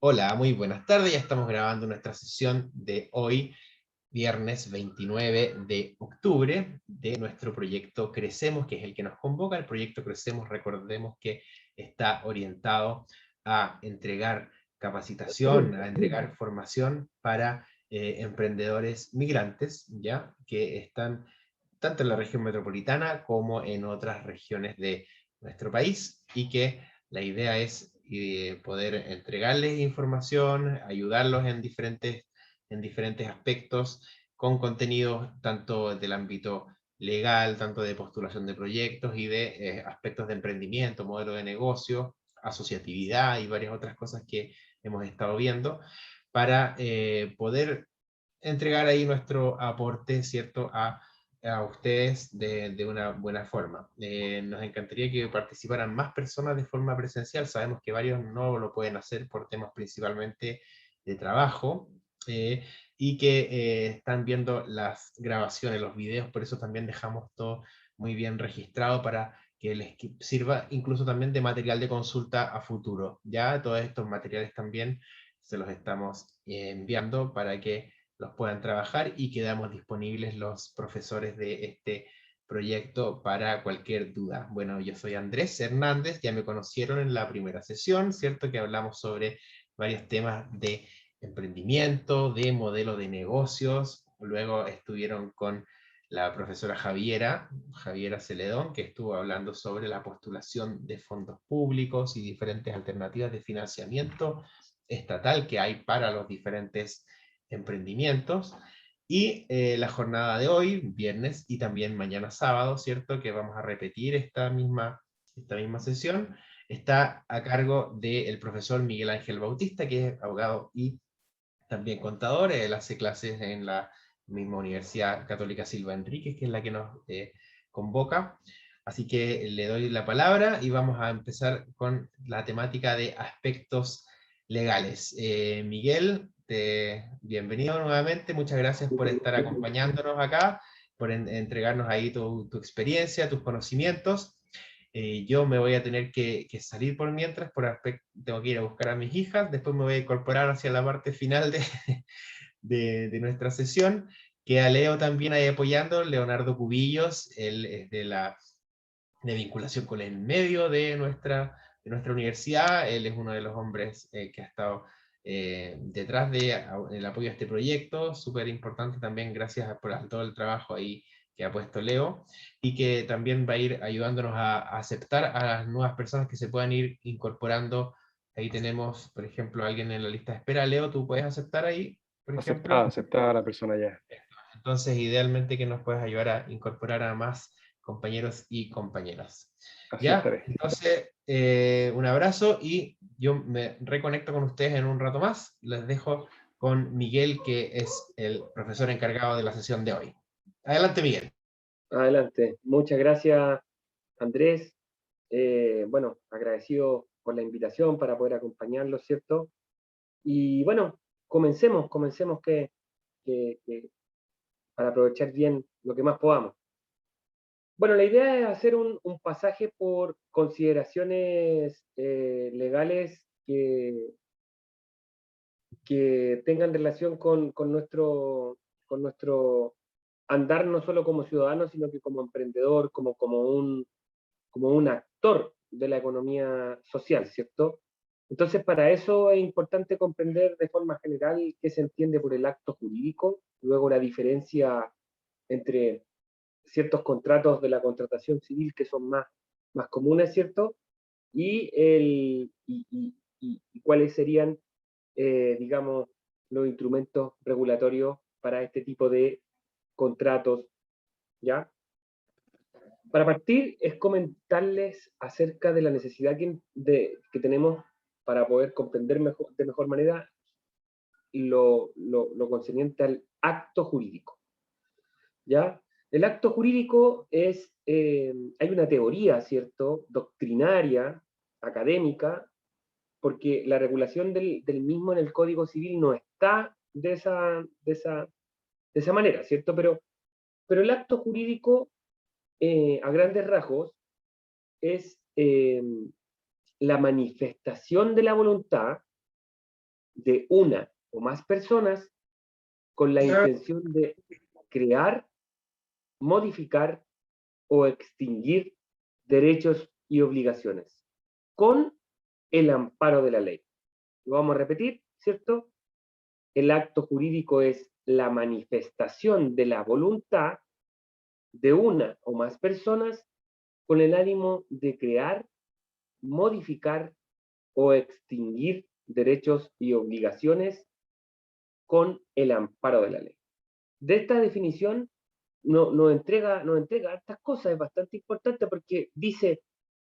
Hola, muy buenas tardes. Ya estamos grabando nuestra sesión de hoy, viernes 29 de octubre, de nuestro proyecto Crecemos, que es el que nos convoca. El proyecto Crecemos, recordemos que está orientado a entregar capacitación, a entregar formación para emprendedores migrantes, ¿ya? Que están tanto en la región metropolitana como en otras regiones de nuestro país, y que la idea es poder entregarles información, ayudarlos en diferentes aspectos, con contenidos tanto del ámbito legal, tanto de postulación de proyectos y de aspectos de emprendimiento, modelo de negocio, asociatividad y varias otras cosas que hemos estado viendo, para poder entregar ahí nuestro aporte, ¿cierto?, a ustedes de una buena forma. Nos encantaría que participaran más personas de forma presencial. Sabemos que varios no lo pueden hacer por temas principalmente de trabajo, eh, y que están viendo las grabaciones, los videos, por eso también dejamos todo muy bien registrado para que les sirva incluso también de material de consulta a futuro. Ya todos estos materiales también se los estamos enviando para que los puedan trabajar, y quedamos disponibles los profesores de este proyecto para cualquier duda. Bueno, yo soy Andrés Hernández, ya me conocieron en la primera sesión, ¿cierto? Que hablamos sobre varios temas de emprendimiento, de modelo de negocios. Luego estuvieron con la profesora Javiera Celedón, que estuvo hablando sobre la postulación de fondos públicos y diferentes alternativas de financiamiento estatal que hay para los diferentes emprendimientos. Y la jornada de hoy, viernes, y también mañana sábado, ¿cierto? Que vamos a repetir esta misma sesión, está a cargo del profesor Miguel Ángel Bautista, que es abogado y también contador. Él hace clases en la misma Universidad Católica Silva Enríquez, que es la que nos convoca. Así que le doy la palabra y vamos a empezar con la temática de aspectos legales. Miguel, bienvenido nuevamente, muchas gracias por estar acompañándonos acá, por entregarnos ahí tu experiencia, tus conocimientos. Yo me voy a tener que salir por mientras, por aspecto, tengo que ir a buscar a mis hijas, después me voy a incorporar hacia la parte final de nuestra sesión. Queda Leo también ahí apoyando, Leonardo Cubillos, él es de vinculación con el medio de nuestra universidad. Él es uno de los hombres que ha estado detrás del apoyo a este proyecto, súper importante también, gracias por todo el trabajo ahí que ha puesto Leo, y que también va a ir ayudándonos a aceptar a las nuevas personas que se puedan ir incorporando. Ahí tenemos, por ejemplo, a alguien en la lista de espera. Leo, ¿tú puedes aceptar ahí, por ejemplo? Aceptada la persona ya. Entonces, idealmente que nos puedas ayudar a incorporar a más compañeros y compañeras. Así ¿Ya? estaré. Entonces, un abrazo, y yo me reconecto con ustedes en un rato más. Les dejo con Miguel, que es el profesor encargado de la sesión de hoy. Adelante, Miguel. Adelante. Muchas gracias, Andrés. Bueno, agradecido por la invitación para poder acompañarlos, ¿cierto? Y bueno, comencemos que para aprovechar bien lo que más podamos. Bueno, la idea es hacer un pasaje por consideraciones legales que tengan relación con nuestro andar no solo como ciudadano, sino que como emprendedor, como un actor de la economía social, ¿cierto? Entonces, para eso es importante comprender de forma general qué se entiende por el acto jurídico, luego la diferencia entre ciertos contratos de la contratación civil que son más comunes, ¿cierto? Y cuáles serían, digamos, los instrumentos regulatorios para este tipo de contratos, ¿ya? Para partir, es comentarles acerca de la necesidad que tenemos para poder comprender de mejor manera lo concerniente al acto jurídico, ¿ya? El acto jurídico hay una teoría, ¿cierto?, doctrinaria, académica, porque la regulación del mismo en el Código Civil no está de esa manera, ¿cierto? Pero el acto jurídico, a grandes rasgos, es la manifestación de la voluntad de una o más personas con la intención de crear, modificar o extinguir derechos y obligaciones, con el amparo de la ley. Lo vamos a repetir, ¿cierto? El acto jurídico es la manifestación de la voluntad de una o más personas con el ánimo de crear, modificar o extinguir derechos y obligaciones con el amparo de la ley. De esta definición nos entrega estas cosas, es bastante importante porque dice,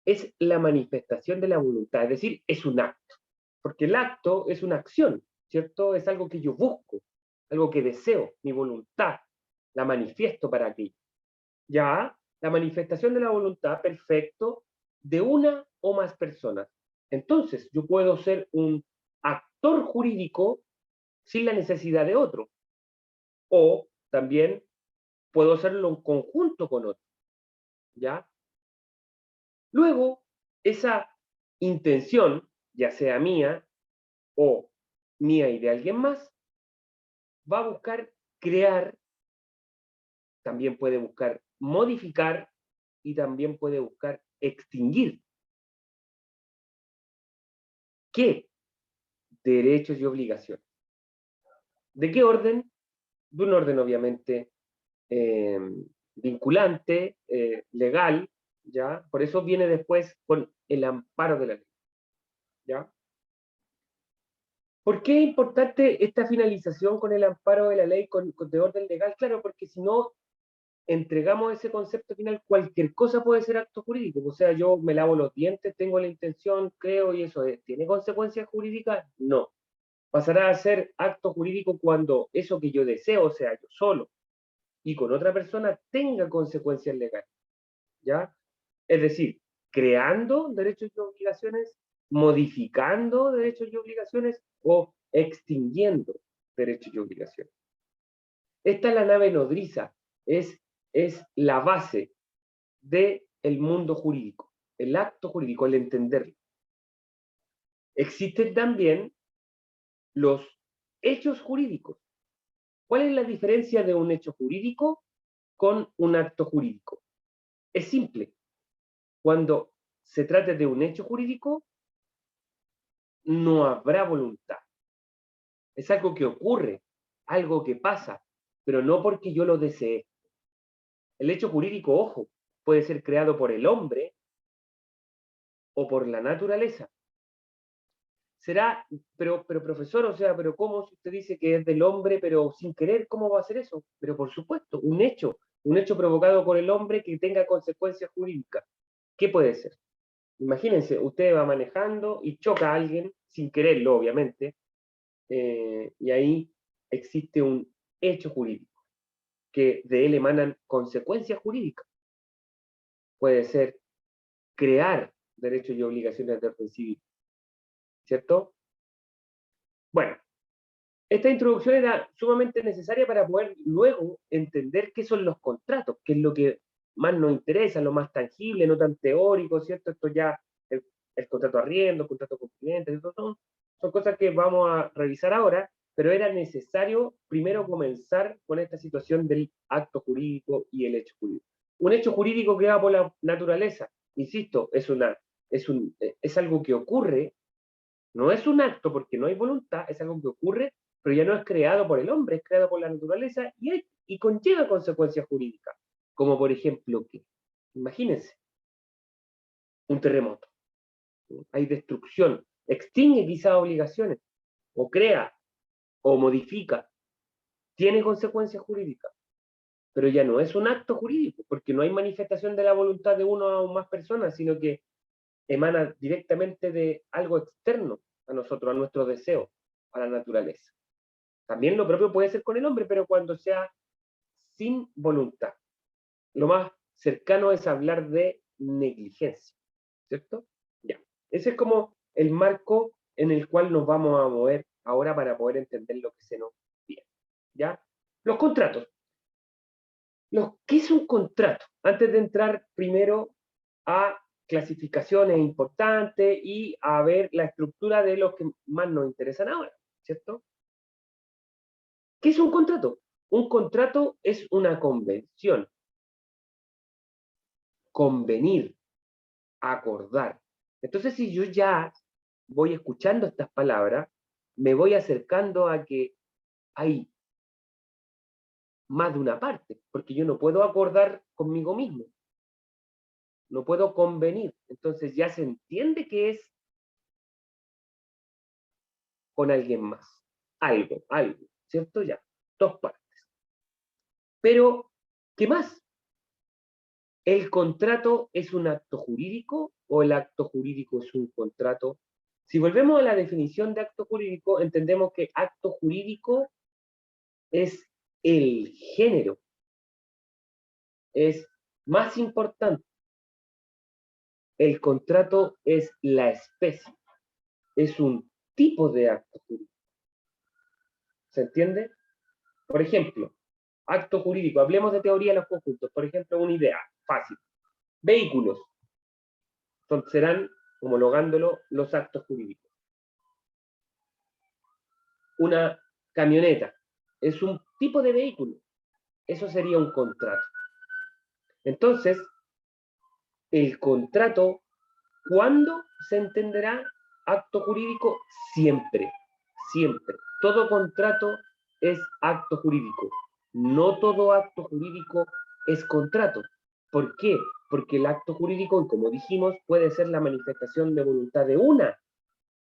es la manifestación de la voluntad, es decir, es un acto, porque el acto es una acción, ¿cierto? Es algo que yo busco, algo que deseo, mi voluntad, la manifiesto para aquello. Ya, la manifestación de la voluntad, perfecto, de una o más personas. Entonces, yo puedo ser un actor jurídico sin la necesidad de otro, o también puedo hacerlo en conjunto con otro, ¿ya? Luego, esa intención, ya sea mía o mía y de alguien más, va a buscar crear, también puede buscar modificar y también puede buscar extinguir. ¿Qué? Derechos y obligaciones. ¿De qué orden? De un orden obviamente eh, vinculante, legal, ¿ya? Por eso viene después con el amparo de la ley, ¿ya? ¿Por qué es importante esta finalización con el amparo de la ley de orden legal? Claro, porque si no entregamos ese concepto final, cualquier cosa puede ser acto jurídico. O sea, yo me lavo los dientes, tengo la intención, creo, y eso es. ¿Tiene consecuencias jurídicas? No. Pasará a ser acto jurídico cuando eso que yo deseo, o sea, yo solo, y con otra persona, tenga consecuencias legales, ¿ya? Es decir, creando derechos y obligaciones, modificando derechos y obligaciones o extinguiendo derechos y obligaciones. Esta es la nave nodriza, es la base del mundo jurídico, el acto jurídico, el entenderlo. Existen también los hechos jurídicos. ¿Cuál es la diferencia de un hecho jurídico con un acto jurídico? Es simple. Cuando se trate de un hecho jurídico, no habrá voluntad. Es algo que ocurre, algo que pasa, pero no porque yo lo desee. El hecho jurídico, ojo, puede ser creado por el hombre o por la naturaleza. Será, pero profesor, o sea, pero ¿cómo si usted dice que es del hombre, pero sin querer, cómo va a ser eso? Pero por supuesto, un hecho provocado por el hombre que tenga consecuencias jurídicas. ¿Qué puede ser? Imagínense, usted va manejando y choca a alguien, sin quererlo, obviamente, y ahí existe un hecho jurídico, que de él emanan consecuencias jurídicas. Puede ser crear derechos y obligaciones de orden civil, ¿cierto? Bueno, esta introducción era sumamente necesaria para poder luego entender qué son los contratos, qué es lo que más nos interesa, lo más tangible, no tan teórico, ¿cierto? Esto ya, el contrato de arriendo, el contrato con clientes, son cosas que vamos a revisar ahora, pero era necesario primero comenzar con esta situación del acto jurídico y el hecho jurídico. Un hecho jurídico creado por la naturaleza, insisto, es algo que ocurre, no es un acto porque no hay voluntad, es algo que ocurre, pero ya no es creado por el hombre, es creado por la naturaleza y conlleva consecuencias jurídicas. Como por ejemplo que, imagínense, un terremoto, hay destrucción, extingue quizás obligaciones, o crea, o modifica, tiene consecuencias jurídicas, pero ya no es un acto jurídico, porque no hay manifestación de la voluntad de uno o más personas, sino que emana directamente de algo externo a nosotros, a nuestro deseo, a la naturaleza. También lo propio puede ser con el hombre, pero cuando sea sin voluntad. Lo más cercano es hablar de negligencia, ¿cierto? Ya. Ese es como el marco en el cual nos vamos a mover ahora para poder entender lo que se nos viene. ¿Ya? Los contratos. ¿Qué es un contrato? Antes de entrar primero a clasificaciones importantes y a ver la estructura de los que más nos interesan ahora. ¿cierto? ¿Qué es un contrato? Un contrato es una convención, convenir, acordar. Entonces, si yo ya voy escuchando estas palabras, me voy acercando a que hay más de una parte, porque yo no puedo acordar conmigo mismo, no puedo convenir. Entonces ya se entiende que es con alguien más, algo, ¿cierto? Ya, dos partes. Pero, ¿qué más? ¿El contrato es un acto jurídico o el acto jurídico es un contrato? Si volvemos a la definición de acto jurídico, entendemos que acto jurídico es el género, es más importante. El contrato es la especie, es un tipo de acto jurídico. ¿Se entiende? Por ejemplo, acto jurídico, hablemos de teoría de los conjuntos, por ejemplo, una idea fácil. Vehículos serán, homologándolo, los actos jurídicos. Una camioneta es un tipo de vehículo, eso sería un contrato. Entonces, el contrato, ¿cuándo se entenderá acto jurídico? Siempre, siempre. Todo contrato es acto jurídico. No todo acto jurídico es contrato. ¿Por qué? Porque el acto jurídico, como dijimos, puede ser la manifestación de voluntad de una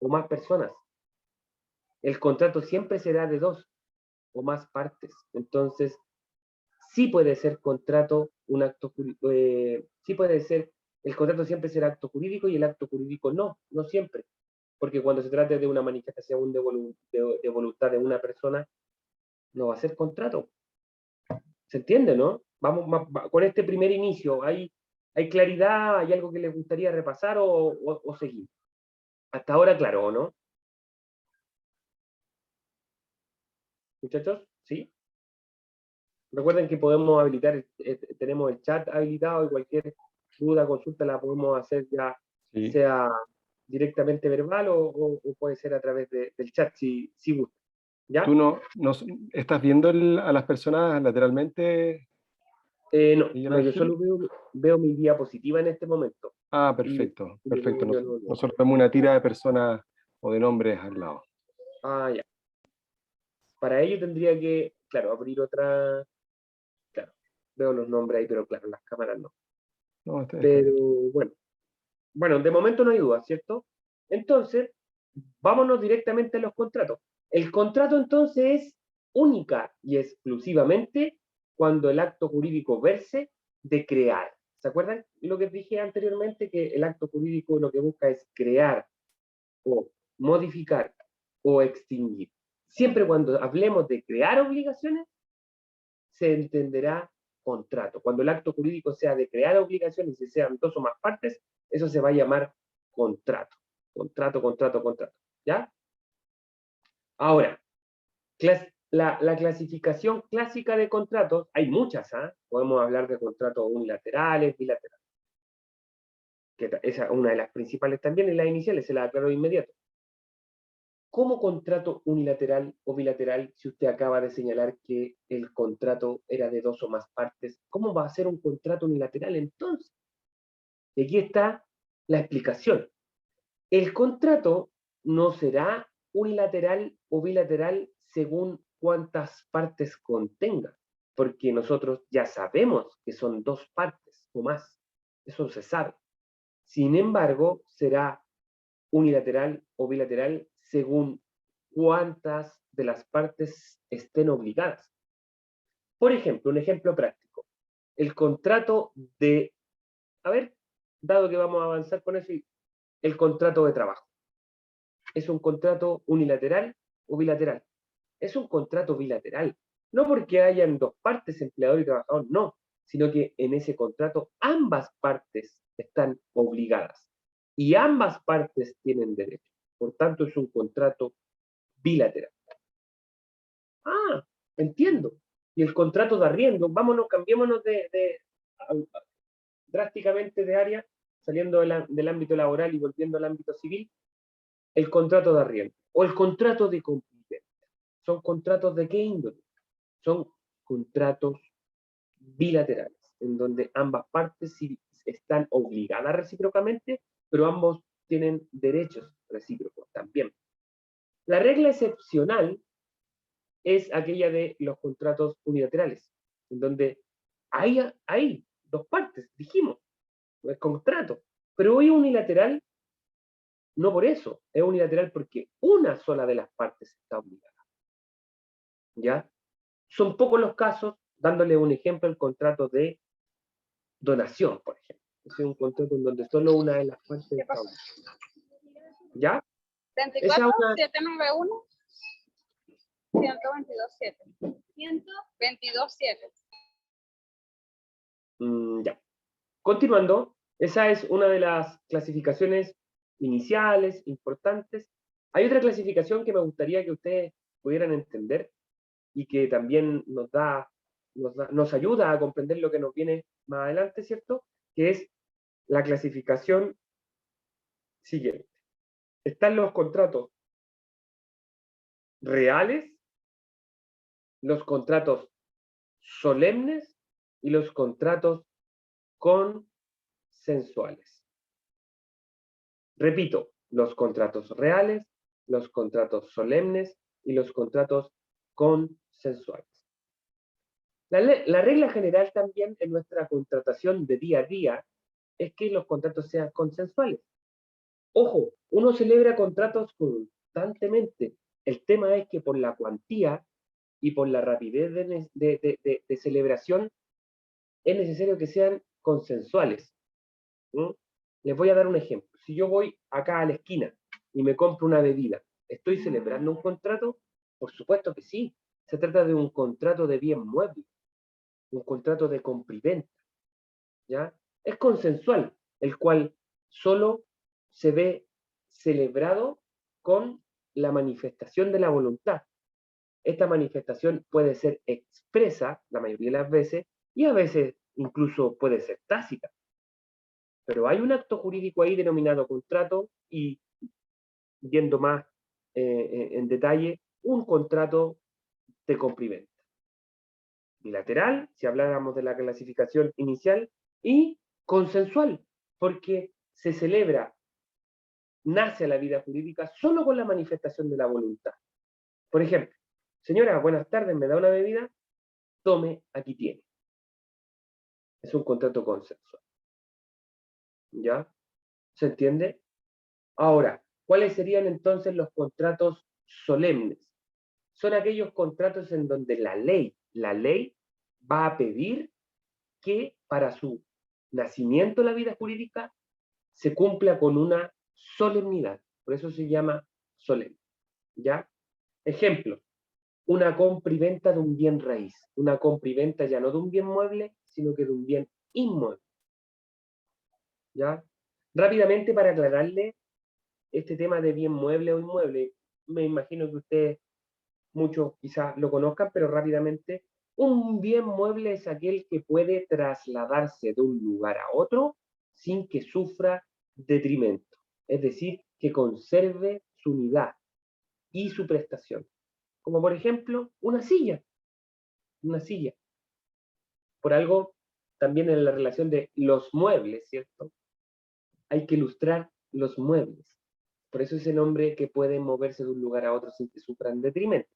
o más personas. El contrato siempre será de dos o más partes. Entonces, sí puede ser contrato un acto jurídico, sí puede ser, el contrato siempre será acto jurídico y el acto jurídico no, no siempre. Porque cuando se trate de una manifestación de voluntad de una persona, no va a ser contrato. ¿Se entiende, no? Vamos con este primer inicio. ¿Hay claridad? ¿Hay algo que les gustaría repasar o seguir? Hasta ahora, claro, ¿o no? Muchachos, ¿sí? Recuerden que podemos habilitar, tenemos el chat habilitado y cualquier duda, consulta la podemos hacer ya Sí. sea directamente verbal o puede ser a través del chat si gusta. ¿Ya? ¿Tú no estás viendo a las personas lateralmente, No, Miguel no, yo Ángel? solo veo mi diapositiva en este momento. Ah, perfecto, Y perfecto. yo no- Nosotros vemos una tira de personas o de nombres al lado. Ah, ya. Para ello tendría que, claro, abrir otra. Claro, veo los nombres ahí, pero claro, las cámaras no. No, está Pero bien. bueno, de momento no hay duda, ¿cierto? Entonces, vámonos directamente a los contratos. El contrato entonces es única y exclusivamente cuando el acto jurídico verse de crear. ¿Se acuerdan lo que dije anteriormente? Que el acto jurídico lo que busca es crear o modificar o extinguir. Siempre cuando hablemos de crear obligaciones, se entenderá contrato. Cuando el acto jurídico sea de crear obligaciones y sean dos o más partes, eso se va a llamar contrato. Contrato. ¿Ya? Ahora, la clasificación clásica de contratos, hay muchas, ¿ah? Podemos hablar de contratos unilaterales, bilaterales, que esa es una de las principales también, y las iniciales, se las aclaro de inmediato. ¿Cómo contrato unilateral o bilateral si usted acaba de señalar que el contrato era de dos o más partes? ¿Cómo va a ser un contrato unilateral entonces? Y aquí está la explicación. El contrato no será unilateral o bilateral según cuántas partes contenga, porque nosotros ya sabemos que son dos partes o más. Eso se sabe. Sin embargo, será unilateral o bilateral según cuántas de las partes estén obligadas. Por ejemplo, un ejemplo práctico. El contrato de, a ver, dado que vamos a avanzar con eso, el contrato de trabajo. ¿Es un contrato unilateral o bilateral? Es un contrato bilateral. No porque hayan dos partes, empleador y trabajador, no, sino que en ese contrato ambas partes están obligadas y ambas partes tienen derecho. Por tanto, es un contrato bilateral. Ah, entiendo. Y el contrato de arriendo, vámonos, cambiémonos drásticamente de área, saliendo del ámbito laboral y volviendo al ámbito civil, el contrato de arriendo o el contrato de compraventa. ¿Son contratos de qué índole? Son contratos bilaterales, en donde ambas partes sí están obligadas recíprocamente, pero ambos tienen derechos recíprocos también. La regla excepcional es aquella de los contratos unilaterales, en donde hay dos partes, dijimos, no es contrato, pero hoy unilateral, no por eso, es unilateral porque una sola de las partes está obligada. ¿Ya? Son pocos los casos, dándole un ejemplo, el contrato de donación, por ejemplo. Es un contrato en donde solo una de las partes está obligada. ¿Ya? 34 791 122 122 7. Ya. Continuando, esa es una de las clasificaciones iniciales, importantes. Hay otra clasificación que me gustaría que ustedes pudieran entender y que también nos ayuda a comprender lo que nos viene más adelante, ¿cierto? Que es la clasificación siguiente. Están los contratos reales, los contratos solemnes y los contratos consensuales. Repito, los contratos reales, los contratos solemnes y los contratos consensuales. La regla general también en nuestra contratación de día a día es que los contratos sean consensuales. Ojo, uno celebra contratos constantemente. El tema es que por la cuantía y por la rapidez de celebración es necesario que sean consensuales. ¿Mm? Les voy a dar un ejemplo. Si yo voy acá a la esquina y me compro una bebida, ¿estoy celebrando un contrato? Por supuesto que sí. Se trata de un contrato de bien mueble, un contrato de compra y venta, ¿ya? Es consensual, el cual solo se ve celebrado con la manifestación de la voluntad. Esta manifestación puede ser expresa la mayoría de las veces y a veces incluso puede ser tácita. Pero hay un acto jurídico ahí denominado contrato y, viendo más en detalle, un contrato de compra y venta. Bilateral, si habláramos de la clasificación inicial, y consensual, porque se celebra, nace a la vida jurídica solo con la manifestación de la voluntad. Por ejemplo, señora, buenas tardes, ¿me da una bebida? Tome, aquí tiene. Es un contrato consensual. ¿Ya? ¿Se entiende? Ahora, ¿cuáles serían entonces los contratos solemnes? Son aquellos contratos en donde la ley va a pedir que para su nacimiento la vida jurídica se cumpla con una solemnidad. Por eso se llama solemne. ¿Ya? Ejemplo, una compra y venta de un bien raíz. Una compra y venta ya no de un bien mueble, sino que de un bien inmueble. ¿Ya? Rápidamente, para aclararle este tema de bien mueble o inmueble, me imagino que ustedes, muchos quizás lo conozcan, pero rápidamente, un bien mueble es aquel que puede trasladarse de un lugar a otro sin que sufra detrimento. Es decir, que conserve su unidad y su prestación. Como por ejemplo, una silla. Una silla. Por algo, también en la relación de los muebles, ¿cierto? Hay que ilustrar los muebles. Por eso ese nombre que pueden moverse de un lugar a otro sin que sufran detrimento.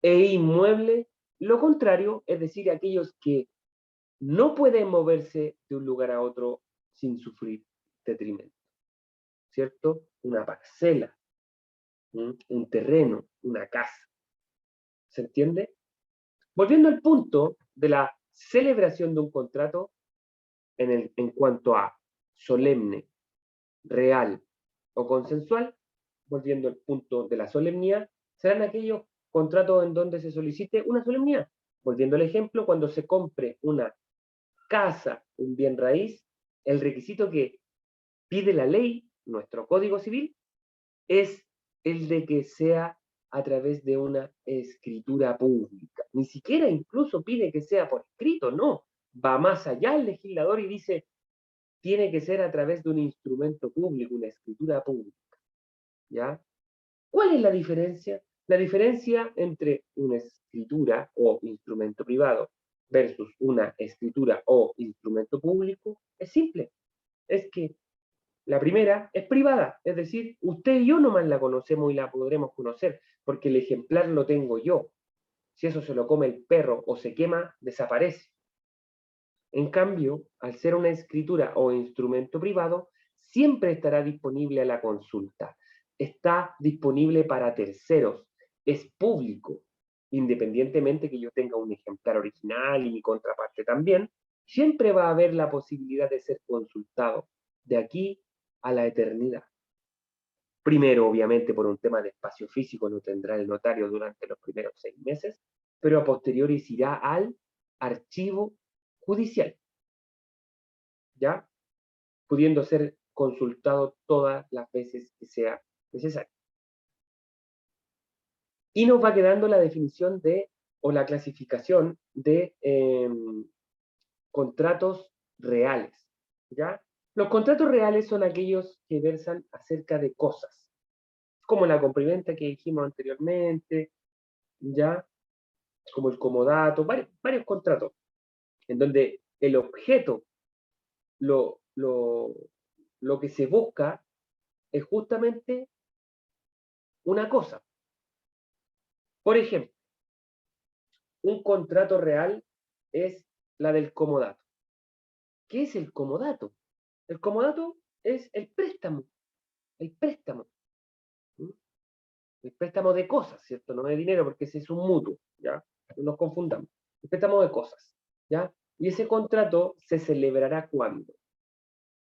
E inmueble, lo contrario, es decir, aquellos que no pueden moverse de un lugar a otro sin sufrir detrimento. ¿Cierto? Una parcela, un terreno, una casa. ¿Se entiende? Volviendo al punto de la celebración de un contrato en cuanto a solemne, real o consensual, volviendo al punto de la solemnidad, serán aquellos contratos en donde se solicite una solemnidad. Volviendo al ejemplo, cuando se compre una casa, un bien raíz, el requisito que pide la ley, nuestro Código Civil, es el de que sea a través de una escritura pública. Ni siquiera incluso pide que sea por escrito, no. Va más allá el legislador y dice, tiene que ser a través de un instrumento público, una escritura pública. ¿Ya? ¿Cuál es la diferencia? La diferencia entre una escritura o instrumento privado versus una escritura o instrumento público es simple. Es que la primera es privada, es decir, usted y yo nomás la conocemos y la podremos conocer, porque el ejemplar lo tengo yo. Si eso se lo come el perro o se quema, desaparece. En cambio, al ser una escritura o instrumento privado, siempre estará disponible a la consulta. Está disponible para terceros. Es público. Independientemente que yo tenga un ejemplar original y mi contraparte también, siempre va a haber la posibilidad de ser consultado de aquí a la eternidad. Primero, obviamente, por un tema de espacio físico, no tendrá el notario durante los primeros 6 meses, pero a posteriori irá al archivo judicial, ¿ya? Pudiendo ser consultado todas las veces que sea necesario. Y nos va quedando la definición de, o la clasificación de contratos reales, ¿ya? Los contratos reales son aquellos que versan acerca de cosas, como la complementa que dijimos anteriormente, ¿ya? Como el comodato, varios contratos, en donde el objeto, lo que se busca es justamente una cosa. Por ejemplo, un contrato real es la del comodato. ¿Qué es el comodato? El comodato es el préstamo, el préstamo. ¿Mm? El préstamo de cosas, ¿cierto? No de dinero, porque ese es un mutuo, ¿ya? No nos confundamos. El préstamo de cosas, ¿ya? Y ese contrato se celebrará ¿cuándo?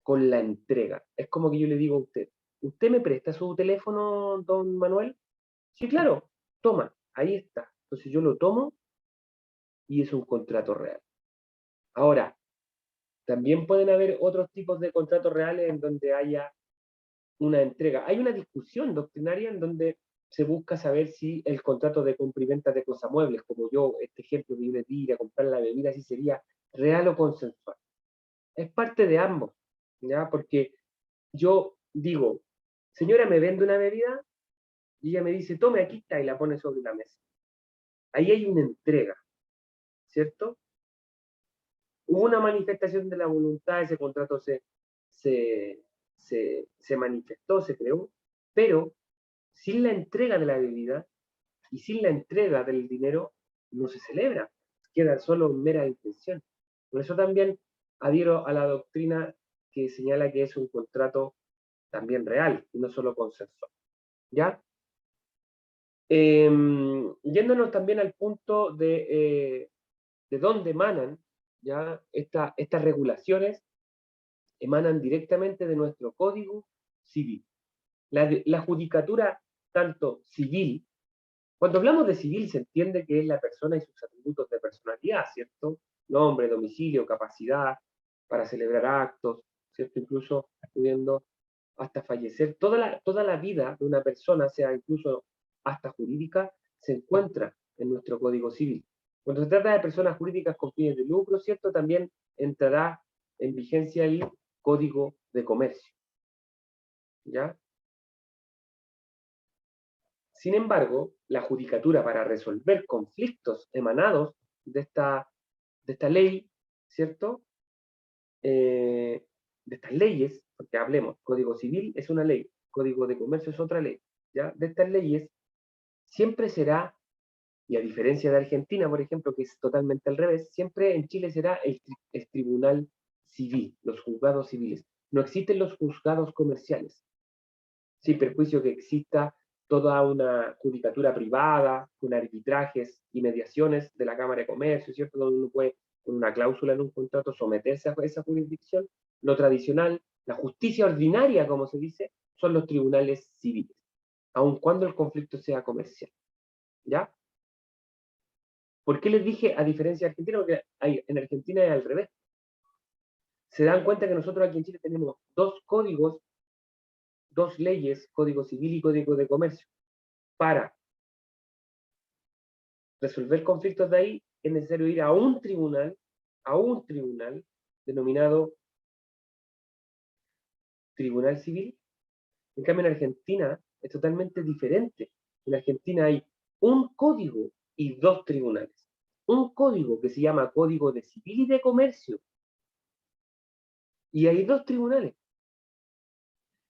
Con la entrega. Es como que yo le digo a usted, ¿usted me presta su teléfono, don Manuel? Sí, claro, toma, ahí está. Entonces yo lo tomo y es un contrato real. Ahora, también pueden haber otros tipos de contratos reales en donde haya una entrega. Hay una discusión doctrinaria en donde se busca saber si el contrato de compra y venta de cosas muebles, como yo, este ejemplo que yo les di, ir a comprar la bebida, si sería real o consensual. Es parte de ambos, ¿ya? Porque yo digo, señora, ¿me vende una bebida? Y ella me dice, tome, aquí está, y la pone sobre la mesa. Ahí hay una entrega, ¿cierto? Hubo una manifestación de la voluntad, ese contrato se manifestó, se creó, pero sin la entrega de la bebida y sin la entrega del dinero no se celebra, queda solo mera intención. Por eso también adhiero a la doctrina que señala que es un contrato también real y no solo consensual. ¿Ya? Yéndonos también al punto de dónde emanan, ¿ya? Estas regulaciones emanan directamente de nuestro Código Civil. La judicatura, tanto civil, cuando hablamos de civil se entiende que es la persona y sus atributos de personalidad, ¿cierto? Nombre, domicilio, capacidad para celebrar actos, ¿cierto? Incluso pudiendo hasta fallecer. Toda la vida de una persona, sea incluso hasta jurídica, se encuentra en nuestro Código Civil. Cuando se trata de personas jurídicas con fines de lucro, ¿cierto? También entrará en vigencia el Código de Comercio, ¿ya? Sin embargo, la judicatura para resolver conflictos emanados de esta ley, ¿cierto? De estas leyes, porque hablemos, Código Civil es una ley, Código de Comercio es otra ley, ¿ya? De estas leyes siempre será, y a diferencia de Argentina, por ejemplo, que es totalmente al revés, siempre en Chile será el tribunal civil, los juzgados civiles. No existen los juzgados comerciales, sin perjuicio que exista toda una judicatura privada, con arbitrajes y mediaciones de la Cámara de Comercio, ¿cierto? Donde uno puede, con una cláusula en un contrato, someterse a esa jurisdicción. Lo tradicional, la justicia ordinaria, como se dice, son los tribunales civiles, aun cuando el conflicto sea comercial, ¿ya? ¿Por qué les dije a diferencia de Argentina? Porque en Argentina es al revés. Se dan cuenta que nosotros aquí en Chile tenemos dos códigos, dos leyes, Código Civil y Código de Comercio. Para resolver conflictos de ahí es necesario ir a un tribunal denominado Tribunal Civil. En cambio, en Argentina es totalmente diferente. En Argentina hay un código y 2 tribunales. Un código que se llama Código de Civil y de Comercio. Y hay 2 tribunales.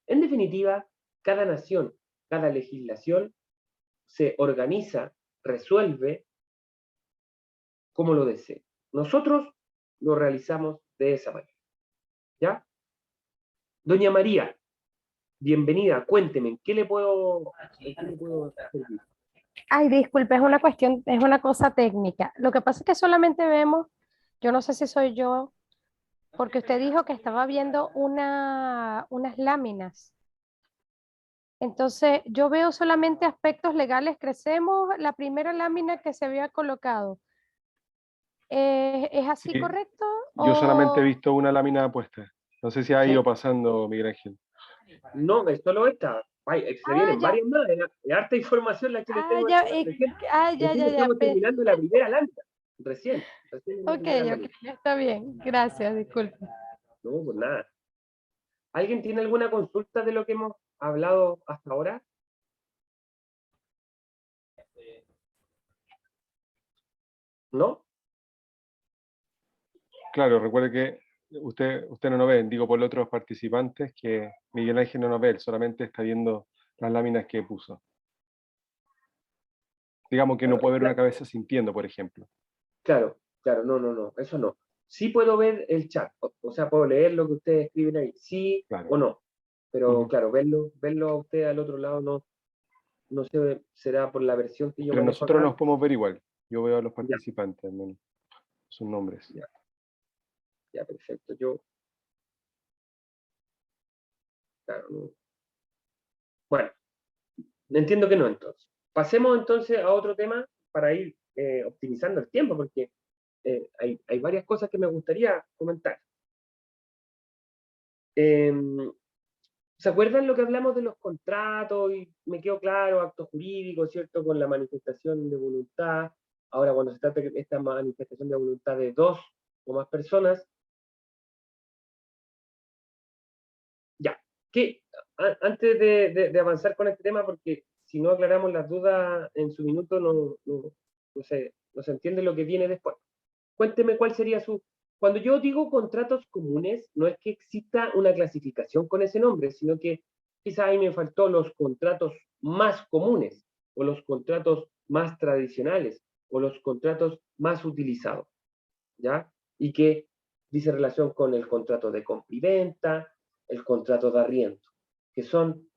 En definitiva, cada nación, cada legislación se organiza, resuelve como lo desee. Nosotros lo realizamos de esa manera. ¿Ya? Doña María, bienvenida, cuénteme, ¿en qué le puedo servir? Ay, disculpe, es una cuestión, es una cosa técnica. Lo que pasa es que solamente vemos, yo no sé si soy yo, porque usted dijo que estaba viendo unas láminas. Entonces, yo veo solamente aspectos legales. Crecemos, la primera lámina que se había colocado. ¿Es así Sí, correcto? yo solamente he ¿O visto una lámina puesta. No sé si ha Sí. ido pasando, Miguel Ángel. No, es solo esta. Ay, se vienen ya. varias más. Es harta información la que les tengo. Ya, Recién, ya, recién ya, ya. estamos terminando la primera lámina. Recién en la Ok, primera ok, lámina. está bien. Gracias, disculpe. No, pues nada. ¿Alguien tiene alguna consulta de lo que hemos hablado hasta ahora? ¿No? Claro, recuerde que usted no nos ve, digo por los otros participantes, que Miguel Ángel no nos ve, él solamente está viendo las láminas que puso. Digamos que no puede ver una cabeza sintiendo, por ejemplo. Claro, no, eso no. Sí puedo ver el chat, o sea, puedo leer lo que ustedes escriben ahí, sí Claro. o no. Pero Ujú. claro, verlo a usted al otro lado no sé, será por la versión que yo Pero manejo nosotros acá. nos podemos ver igual. Yo veo a los Ya, participantes, al menos, sus nombres. ya, perfecto. Yo, claro, no. Bueno, entiendo que no entonces. Pasemos entonces a otro tema para ir optimizando el tiempo, porque hay varias cosas que me gustaría comentar. ¿Se acuerdan lo que hablamos de los contratos? Y me quedó claro, actos jurídicos, ¿cierto? Con la manifestación de voluntad. Ahora, cuando se trata de esta manifestación de voluntad de 2 o más personas, ya. Que antes de avanzar con este tema, porque si no aclaramos las dudas en su minuto, no se entiende lo que viene después. Cuénteme cuál sería su... Cuando yo digo contratos comunes, no es que exista una clasificación con ese nombre, sino que quizá ahí me faltó los contratos más comunes, o los contratos más tradicionales, o los contratos más utilizados, ¿ya? Y que dice relación con el contrato de compra y venta, el contrato de arriendo, que son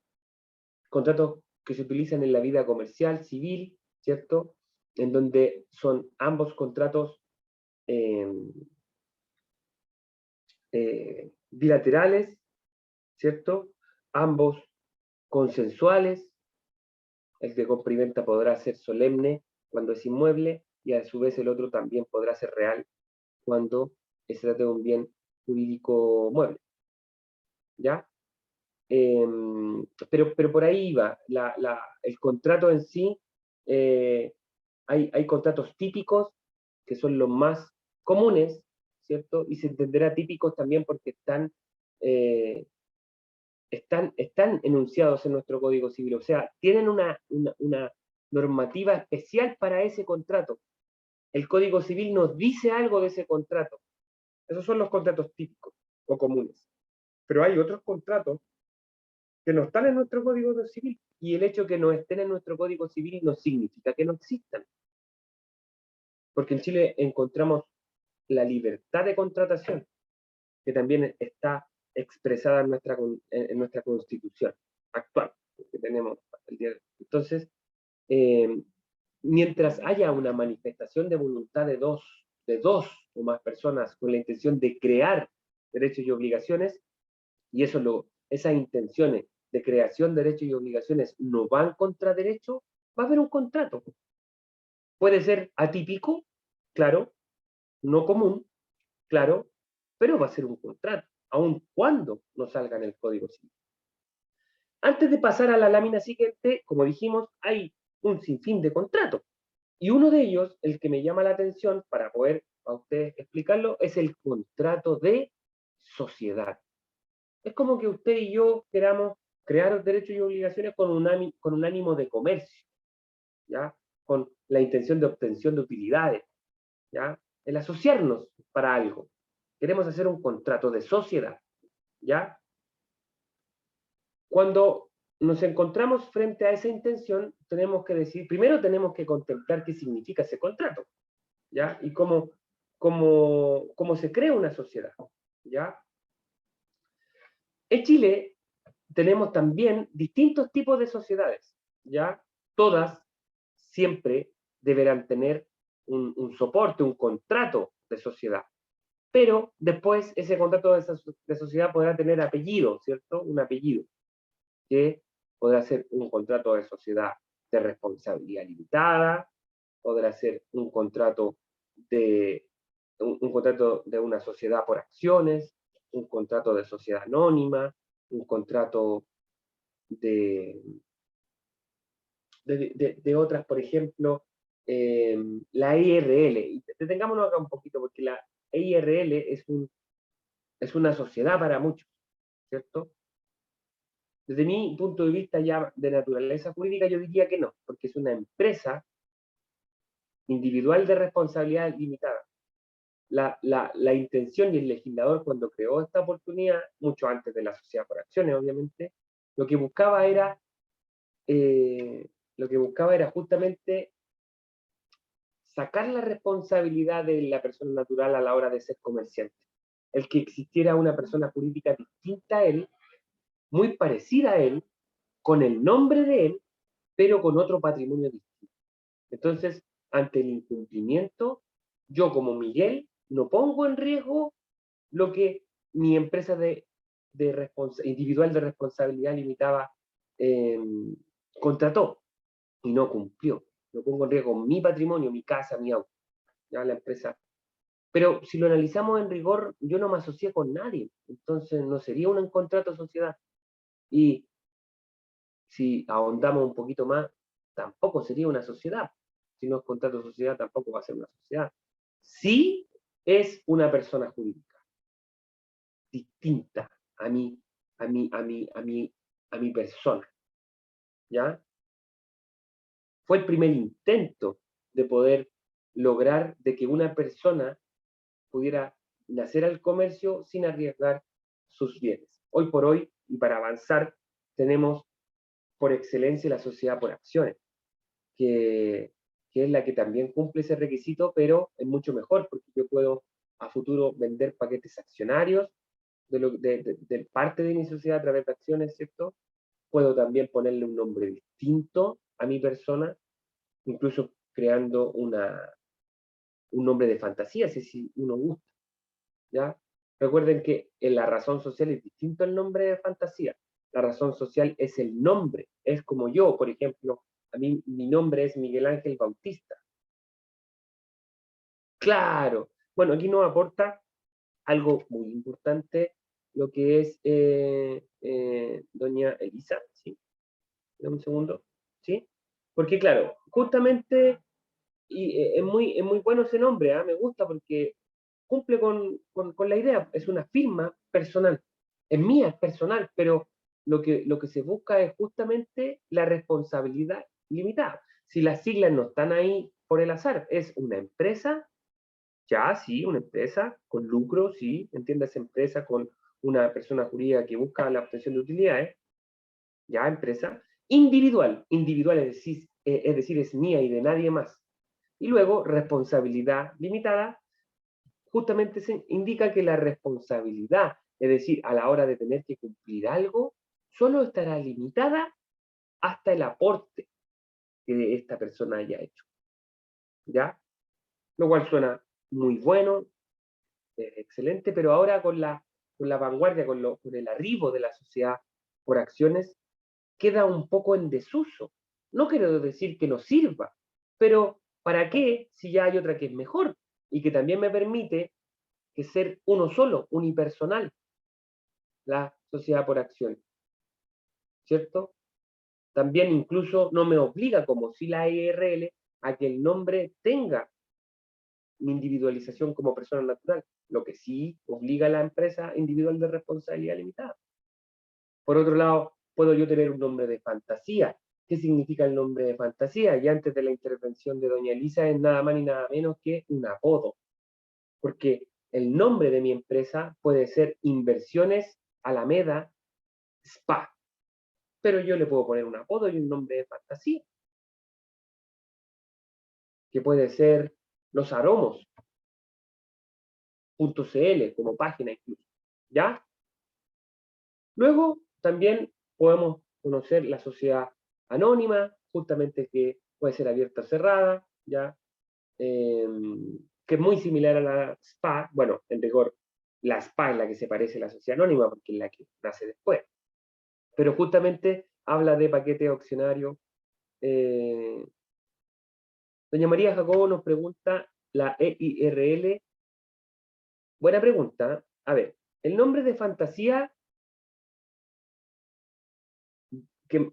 contratos que se utilizan en la vida comercial, civil, ¿cierto? En donde son ambos contratos eh, bilaterales, ¿cierto? Ambos consensuales. El de compra y venta podrá ser solemne cuando es inmueble y a su vez el otro también podrá ser real cuando se trata de un bien jurídico mueble. ¿Ya? Pero por ahí va. El contrato en sí, hay contratos típicos que son los más comunes, ¿cierto? Y se entenderá típicos también porque eh, están enunciados en nuestro Código Civil, o sea, tienen una normativa especial para ese contrato. El Código Civil nos dice algo de ese contrato. Esos son los contratos típicos o comunes. Pero hay otros contratos que no están en nuestro Código Civil, y el hecho de que no estén en nuestro Código Civil no significa que no existan. Porque en Chile encontramos la libertad de contratación, que también está expresada en nuestra Constitución actual, que tenemos el día de hoy. Entonces, eh, mientras haya una manifestación de voluntad de dos o más personas con la intención de crear derechos y obligaciones, y esas intenciones de creación de derechos y obligaciones no van contra derecho, va a haber un contrato. Puede ser atípico, claro, no común, claro, pero va a ser un contrato, aun cuando no salga en el Código Civil. Antes de pasar a la lámina siguiente, como dijimos, hay un sinfín de contratos. Y uno de ellos, el que me llama la atención para poder a ustedes explicarlo, es el contrato de sociedad. Es como que usted y yo queramos crear derechos y obligaciones con un ánimo de comercio, ¿ya? con la intención de obtención de utilidades, ¿ya? El asociarnos para algo. Queremos hacer un contrato de sociedad, ¿ya? Cuando nos encontramos frente a esa intención, tenemos que decir, primero tenemos que contemplar qué significa ese contrato, ¿ya? Y cómo se crea una sociedad, ¿ya? En Chile tenemos también distintos tipos de sociedades, ¿ya? Todas siempre deberán tener un soporte, un contrato de sociedad. Pero después ese contrato de sociedad podrá tener apellido, ¿cierto? Un apellido, que podrá ser un contrato de sociedad de responsabilidad limitada, podrá ser un contrato de una sociedad por acciones, un contrato de sociedad anónima, un contrato de otras, por ejemplo, la IRL. Y detengámonos acá un poquito, porque la IRL es una sociedad para muchos, ¿cierto? Desde mi punto de vista ya de naturaleza jurídica, yo diría que no, porque es una empresa individual de responsabilidad limitada. La intención y el legislador cuando creó esta oportunidad, mucho antes de la sociedad por acciones, obviamente, lo que buscaba era justamente sacar la responsabilidad de la persona natural a la hora de ser comerciante. El que existiera una persona jurídica distinta a él, muy parecida a él, con el nombre de él, pero con otro patrimonio distinto. Entonces, ante el incumplimiento, yo como Miguel no pongo en riesgo lo que mi empresa individual de responsabilidad limitada contrató y no cumplió. No pongo en riesgo mi patrimonio, mi casa, mi auto, ya la empresa. Pero si lo analizamos en rigor, yo no me asocié con nadie, entonces no sería un contrato de sociedad. Y si ahondamos un poquito más, tampoco sería una sociedad. Si no es contrato de sociedad, tampoco va a ser una sociedad. Sí es una persona jurídica, distinta a mí, a mi persona, ¿ya? Fue el primer intento de poder lograr de que una persona pudiera nacer al comercio sin arriesgar sus bienes. Hoy por hoy, y para avanzar, tenemos por excelencia la sociedad por acciones, que es la que también cumple ese requisito, pero es mucho mejor, porque yo puedo a futuro vender paquetes accionarios de parte de mi sociedad a través de acciones, ¿cierto? Puedo también ponerle un nombre distinto a mi persona, incluso creando un nombre de fantasía, si uno gusta, ¿ya? Recuerden que en la razón social es distinto el nombre de fantasía. La razón social es el nombre, es como yo, por ejemplo, a mí mi nombre es Miguel Ángel Bautista. Claro, bueno, aquí nos aporta algo muy importante, lo que es doña Elisa, ¿sí? Dame un segundo, ¿sí? Porque claro, justamente, y es muy bueno ese nombre, ¿eh? Me gusta porque cumple con la idea, es una firma personal, es mía, es personal, pero lo que se busca es justamente la responsabilidad limitada. Si las siglas no están ahí por el azar, es una empresa, ya, sí, una empresa con lucro, sí, entiendas empresa con una persona jurídica que busca la obtención de utilidades, ya, empresa, individual es decir, es mía y de nadie más. Y luego, responsabilidad limitada, justamente se indica que la responsabilidad, es decir, a la hora de tener que cumplir algo, solo estará limitada hasta el aporte que esta persona haya hecho, ¿ya? Lo cual suena muy bueno, excelente, pero ahora con la vanguardia, con el arribo de la sociedad por acciones, queda un poco en desuso. No quiero decir que no sirva, pero ¿para qué si ya hay otra que es mejor y que también me permite que ser uno solo, unipersonal, la sociedad por acciones? ¿Cierto? También incluso no me obliga, como si la IRL, a que el nombre tenga mi individualización como persona natural, lo que sí obliga a la empresa individual de responsabilidad limitada. Por otro lado, puedo yo tener un nombre de fantasía qué significa el nombre de fantasía. Y antes de la intervención de doña Elisa es nada más ni nada menos que un apodo. Porque el nombre de mi empresa puede ser Inversiones Alameda Spa. Pero yo le puedo poner un apodo y un nombre de fantasía. Que puede ser Los Aromos. .cl como página incluso. ¿Ya? Luego también podemos conocer la sociedad anónima, justamente que puede ser abierta o cerrada, ¿ya? Que es muy similar a la SPA. Bueno, en rigor, la SPA es la que se parece a la sociedad anónima porque es la que nace después. Pero justamente habla de paquete accionario. Doña María Jacobo nos pregunta la EIRL. Buena pregunta. A ver, el nombre de fantasía que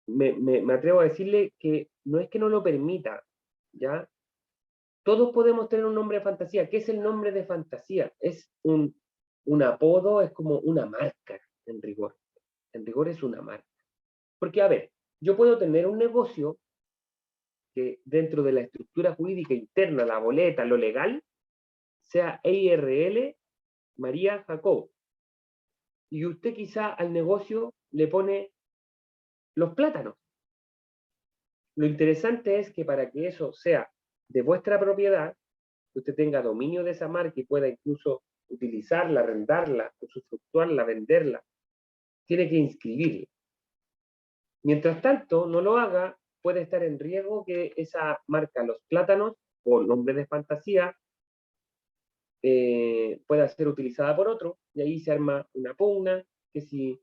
me atrevo a decirle que no es que no lo permita, ¿ya? Todos podemos tener un nombre de fantasía. ¿Qué es el nombre de fantasía? Es un apodo, es como una marca, en rigor. En rigor es una marca. Porque, a ver, yo puedo tener un negocio que dentro de la estructura jurídica interna, la boleta, lo legal, sea EIRL María Jacob. Y usted quizá al negocio le pone los plátanos. Lo interesante es que para que eso sea de vuestra propiedad, que usted tenga dominio de esa marca y pueda incluso utilizarla, arrendarla, usufructuarla, venderla, tiene que inscribirla. Mientras tanto, no lo haga, puede estar en riesgo que esa marca Los Plátanos, o nombre de fantasía, pueda ser utilizada por otro, y ahí se arma una pugna, que si,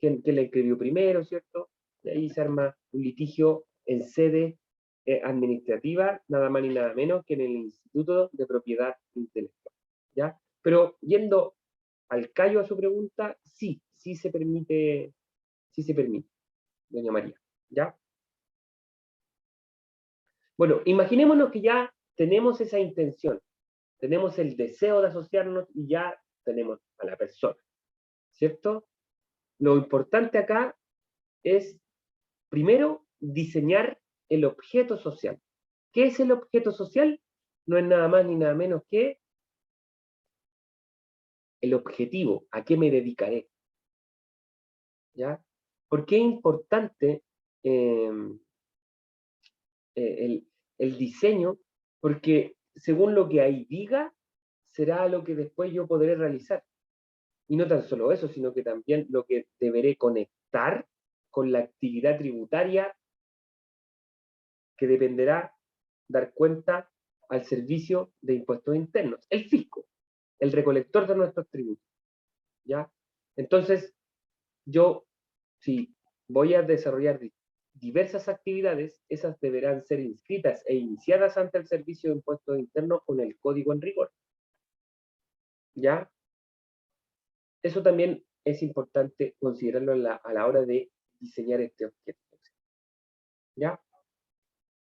quién la inscribió primero, ¿cierto? Y ahí se arma un litigio en sede administrativa, nada más ni nada menos que en el Instituto de Propiedad Intelectual, ¿ya? Pero yendo al callo a su pregunta, sí se permite, doña María, ¿ya? Bueno, imaginémonos que ya tenemos esa intención, tenemos el deseo de asociarnos y ya tenemos a la persona, ¿cierto? Lo importante acá es, primero, diseñar el objeto social. ¿Qué es el objeto social? No es nada más ni nada menos que el objetivo, a qué me dedicaré. ¿Ya? ¿Por qué es importante el diseño? Porque según lo que ahí diga, será lo que después yo podré realizar. Y no tan solo eso, sino que también lo que deberé conectar con la actividad tributaria que dependerá dar cuenta al servicio de impuestos internos, el fisco, el recolector de nuestros tributos, ¿ya? Entonces, yo, si voy a desarrollar diversas actividades, esas deberán ser inscritas e iniciadas ante el servicio de impuestos internos con el código en rigor, ¿ya? Eso también es importante considerarlo a la hora de diseñar este objeto, ¿ya?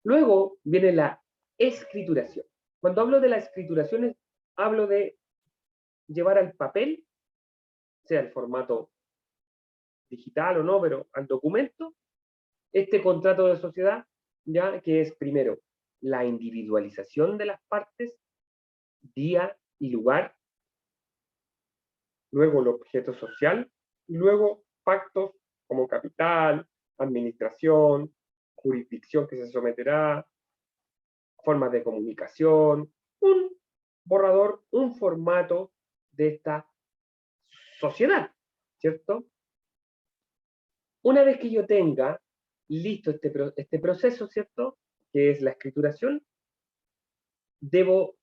Luego viene la escrituración. Cuando hablo de la escrituración, hablo de llevar al papel, sea el formato digital o no, pero al documento, este contrato de sociedad, ya que es primero la individualización de las partes, día y lugar, luego el objeto social, y luego pactos como capital, administración, jurisdicción que se someterá, formas de comunicación, un borrador, un formato de esta sociedad, ¿cierto? Una vez que yo tenga listo este proceso, ¿cierto? Que es la escrituración, debo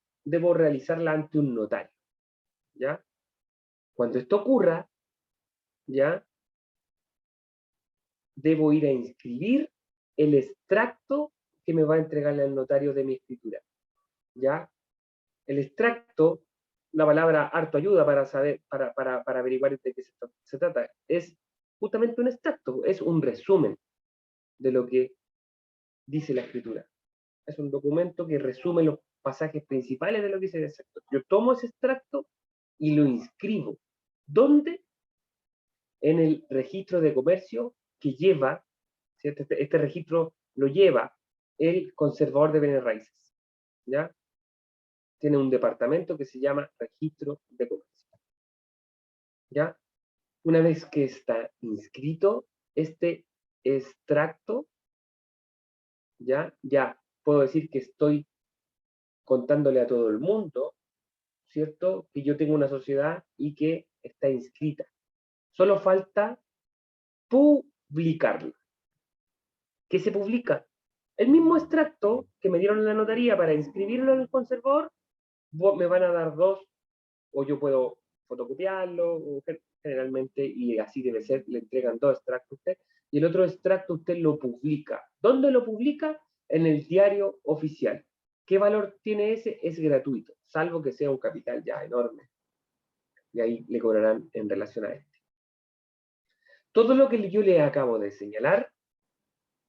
realizarla ante un notario, ¿ya? Cuando esto ocurra, ¿ya? Debo ir a inscribir el extracto que me va a entregarle al notario de mi escritura, ¿ya? El extracto, la palabra harto ayuda para saber, para averiguar de qué se trata, es justamente un extracto, es un resumen de lo que dice la escritura. Es un documento que resume los pasajes principales de lo que dice el extracto. Yo tomo ese extracto y lo inscribo. ¿Dónde? En el registro de comercio que lleva, ¿cierto? Este registro lo lleva el conservador de bienes raíces, ¿ya? Tiene un departamento que se llama Registro de Comercio, ¿ya? Una vez que está inscrito, este extracto, ya puedo decir que estoy contándole a todo el mundo, ¿cierto? Que yo tengo una sociedad y que está inscrita. Solo falta publicarla. ¿Qué se publica? El mismo extracto que me dieron en la notaría para inscribirlo en el conservador, me van a dar dos, o yo puedo fotocopiarlo, o generalmente, y así debe ser, le entregan dos extractos a usted, y el otro extracto usted lo publica. ¿Dónde lo publica? En el diario oficial. ¿Qué valor tiene ese? Es gratuito, salvo que sea un capital ya enorme. Y ahí le cobrarán en relación a este. Todo lo que yo le acabo de señalar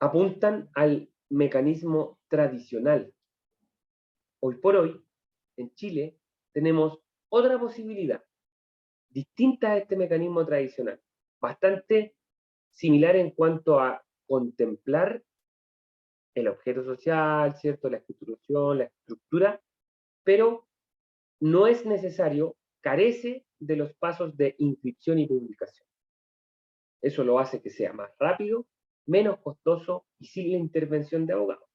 apuntan al mecanismo tradicional. Hoy por hoy, en Chile, tenemos otra posibilidad, distinta a este mecanismo tradicional, bastante similar en cuanto a contemplar el objeto social, ¿cierto? La estructuración, la estructura, pero no es necesario, carece de los pasos de inscripción y publicación. Eso lo hace que sea más rápido, menos costoso y sin la intervención de abogados.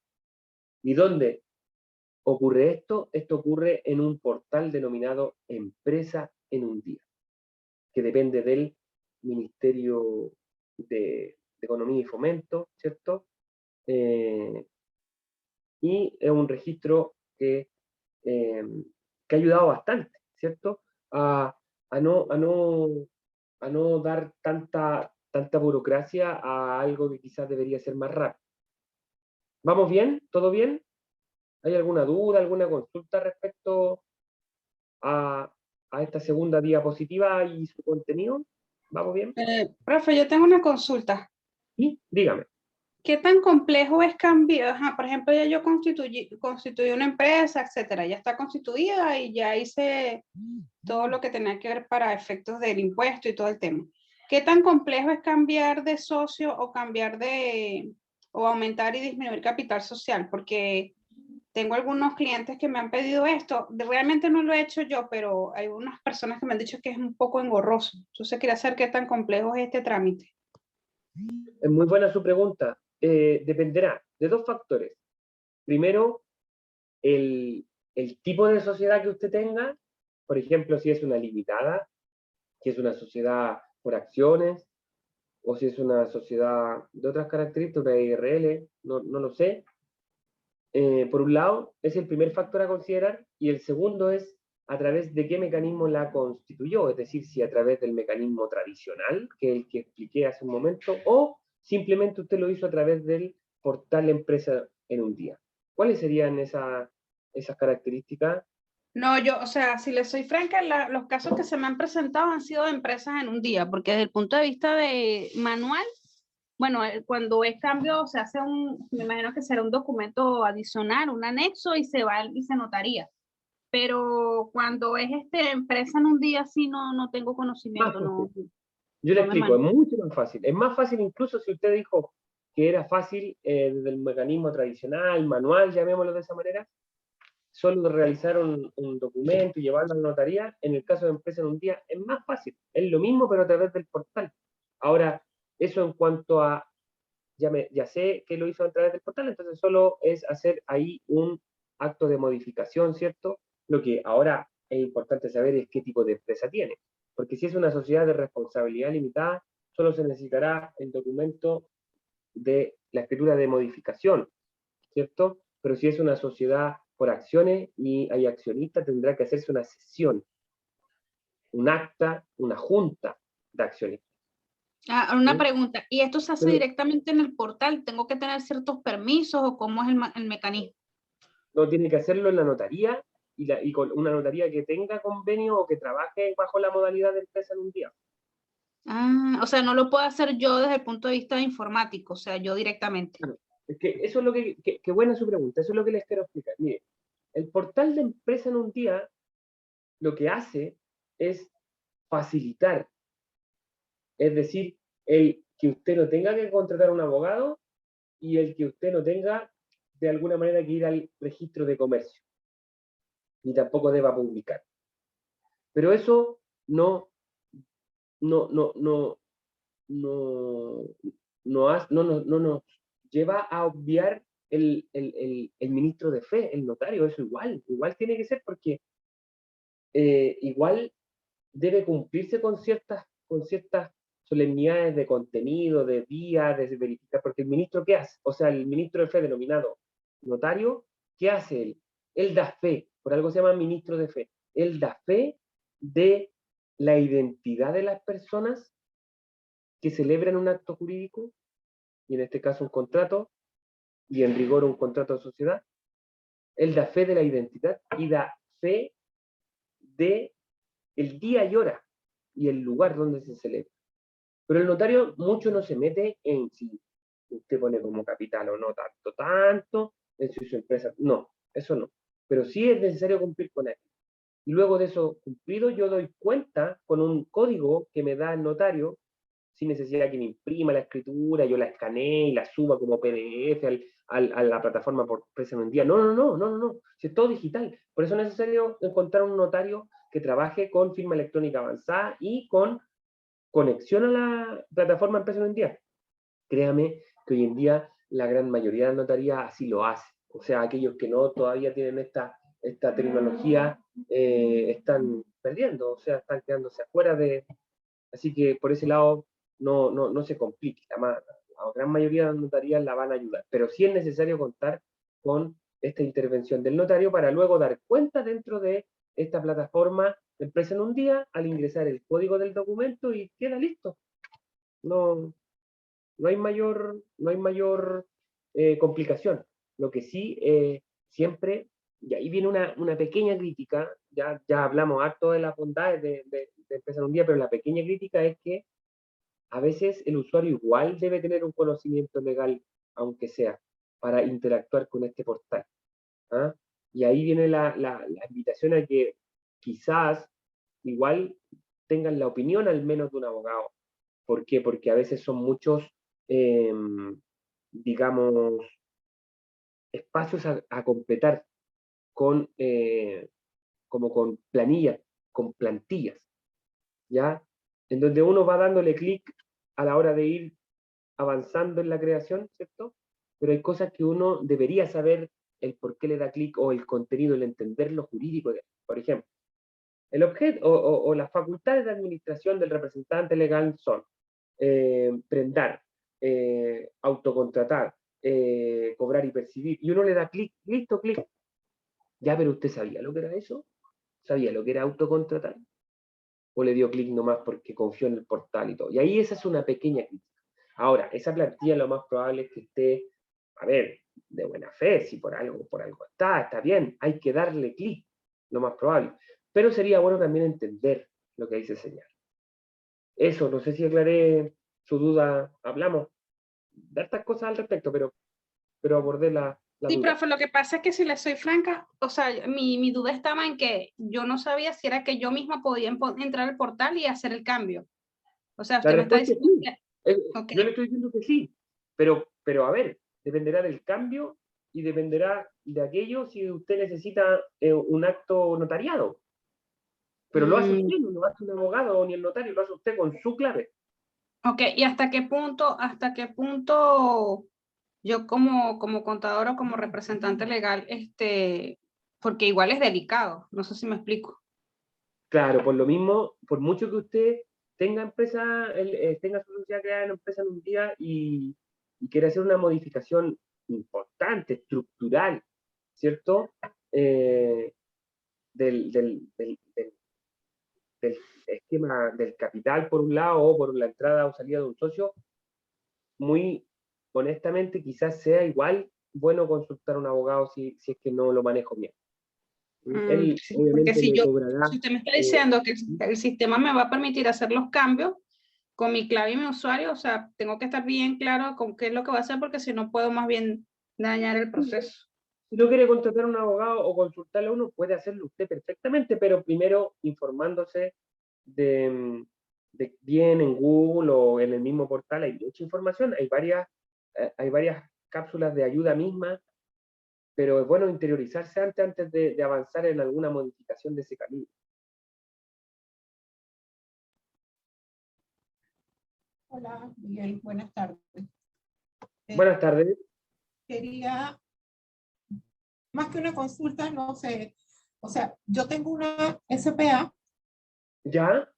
¿Y dónde ocurre esto? Esto ocurre en un portal denominado Empresa en un Día, que depende del Ministerio de Economía y Fomento, ¿cierto? Y es un registro que ha ayudado bastante, ¿cierto? A no dar tanta burocracia a algo que quizás debería ser más rápido. ¿Vamos bien? ¿Todo bien? ¿Hay alguna duda, alguna consulta respecto a esta segunda diapositiva y su contenido? ¿Vamos bien? Profe, yo tengo una consulta. Sí, dígame. ¿Qué tan complejo es cambiar? Ajá, por ejemplo, ya yo constituí una empresa, etcétera, ya está constituida y ya hice todo lo que tenía que ver para efectos del impuesto y todo el tema. ¿Qué tan complejo es cambiar de socio o o aumentar y disminuir capital social? Porque tengo algunos clientes que me han pedido esto. Realmente no lo he hecho yo, pero hay unas personas que me han dicho que es un poco engorroso. Entonces quería saber qué tan complejo es este trámite. Es muy buena su pregunta. Dependerá de dos factores. Primero, el tipo de sociedad que usted tenga. Por ejemplo, si es una limitada, si es una sociedad por acciones, o si es una sociedad de otras características, una IRL, no lo sé. Por un lado, es el primer factor a considerar, y el segundo es a través de qué mecanismo la constituyó, es decir, si a través del mecanismo tradicional, que es el que expliqué hace un momento, o simplemente usted lo hizo a través del portal Empresa en un Día. ¿Cuáles serían esas características? No, yo, o sea, si les soy franca, los casos que se me han presentado han sido de empresas en un día, porque desde el punto de vista de manual, bueno, cuando es cambio, se hace me imagino que será un documento adicional, un anexo, y se va y se notaría. Pero cuando es empresa en un día, sí no tengo conocimiento. No, yo le no me explico, es manejo. mucho más fácil. Es más fácil incluso si usted dijo que era fácil desde el mecanismo tradicional, manual, llamémoslo de esa manera, solo realizar un documento y llevarlo a la notaría. En el caso de empresa en un día es más fácil, es lo mismo pero a través del portal. Ahora, eso en cuanto a, ya sé que lo hizo a través del portal, entonces solo es hacer ahí un acto de modificación, ¿cierto? Lo que ahora es importante saber es qué tipo de empresa tiene, porque si es una sociedad de responsabilidad limitada, solo se necesitará el documento de la escritura de modificación, ¿cierto? Pero si es una sociedad por acciones y hay accionistas, tendrá que hacerse una sesión, un acta, una junta de accionistas. Una ¿Sí? pregunta, ¿y esto se hace Pero directamente en el portal? ¿Tengo que tener ciertos permisos o cómo es el mecanismo? no tiene que hacerlo en la notaría y con una notaría que tenga convenio o que trabaje bajo la modalidad de empresa en un día. O sea, no lo puedo hacer yo desde el punto de vista informático, o sea, yo directamente. Bueno, es que eso es lo que buena su pregunta, eso es lo que les quiero explicar. Mire, el portal de empresa en un día lo que hace es facilitar, es decir, el que usted no tenga que contratar un abogado y el que usted no tenga de alguna manera que ir al registro de comercio, ni tampoco deba publicar. Pero eso no nos lleva a obviar el ministro de fe, el notario. Eso igual tiene que ser, porque igual debe cumplirse con ciertas solemnidades de contenido, de día, de verificar, porque el ministro, ¿qué hace? O sea, el ministro de fe denominado notario, ¿qué hace él? Él da fe, por algo se llama ministro de fe. Él da fe de la identidad de las personas que celebran un acto jurídico, y en este caso un contrato, y en rigor un contrato de sociedad. Él da fe de la identidad y da fe de el día y hora y el lugar donde se celebra. Pero el notario mucho no se mete en si usted pone como capital o no tanto, en su empresa. No, eso no. Pero sí es necesario cumplir con él. Y luego de eso cumplido, yo doy cuenta con un código que me da el notario, sin necesidad que me imprima la escritura, yo la escanee y la suba como PDF a la plataforma por presa en un día. No. Si es todo digital. Por eso es necesario encontrar un notario que trabaje con firma electrónica avanzada y con conexión a la plataforma empresa en un día. Créame que hoy en día la gran mayoría de las notarías así lo hace. O sea, aquellos que no todavía tienen esta tecnología están perdiendo, o sea, están quedándose afuera de... Así que por ese lado no se complique. La gran mayoría de las notarías la van a ayudar, pero sí es necesario contar con esta intervención del notario para luego dar cuenta dentro de esta plataforma de empresa en un día al ingresar el código del documento y queda listo. No hay mayor complicación. Lo que sí, siempre, y ahí viene una pequeña crítica, ya hablamos harto de las bondades de empezar un día, pero la pequeña crítica es que a veces el usuario igual debe tener un conocimiento legal, aunque sea, para interactuar con este portal. ¿Ah? Y ahí viene la invitación a que quizás igual tengan la opinión al menos de un abogado. ¿Por qué? Porque a veces son muchos, digamos, espacios a completar con, como con planillas, con plantillas, ¿ya? En donde uno va dándole clic a la hora de ir avanzando en la creación, ¿cierto? Pero hay cosas que uno debería saber el por qué le da clic o el contenido, el entender lo jurídico. Por ejemplo, el objeto o las facultades de administración del representante legal son prendar, autocontratar, cobrar y percibir, y uno le da clic, listo, clic. Ya, pero ¿usted sabía lo que era eso? ¿Sabía lo que era autocontratar? ¿O le dio clic nomás porque confió en el portal y todo? Y ahí esa es una pequeña crítica. Ahora, esa plantilla lo más probable es que esté, a ver, de buena fe, si por algo está bien, hay que darle clic, lo más probable. Pero sería bueno también entender lo que dice el señor. Eso, no sé si aclaré su duda, hablamos de estas cosas al respecto, pero abordé la Sí, duda. profe, lo que pasa es que si le soy franca, o sea, mi duda estaba en que yo no sabía si era que yo misma podía entrar al portal y hacer el cambio. O sea, La usted me está respuesta es diciendo sí. que... Okay. Yo le estoy diciendo que sí, pero a ver, dependerá del cambio y dependerá de aquello si usted necesita un acto notariado. Pero lo hace usted, no lo hace un abogado ni el notario, lo hace usted con su clave. Ok, ¿y hasta qué punto yo como contador o como representante legal, porque igual es delicado, no sé si me explico? Claro, por lo mismo, por mucho que usted tenga empresa, tenga su sociedad creada en empresa en un día y quiere hacer una modificación importante, estructural, ¿cierto? Del esquema del capital por un lado o por la entrada o salida de un socio, muy honestamente quizás sea igual bueno consultar a un abogado si es que no lo manejo bien. Él Sí, porque obviamente si le cobrará. usted me está diciendo que el sistema me va a permitir hacer los cambios con mi clave y mi usuario, o sea, tengo que estar bien claro con qué es lo que va a hacer, porque si no puedo más bien dañar el proceso. Si no quiere contratar a un abogado o consultarle a uno, puede hacerlo usted perfectamente, pero primero informándose de bien en Google o en el mismo portal, hay mucha información, hay varias cápsulas de ayuda misma, pero es bueno interiorizarse antes de avanzar en alguna modificación de ese camino. Hola, Miguel, buenas tardes. Buenas tardes. Quería, más que una consulta, no sé, o sea, yo tengo una SPA ¿Ya?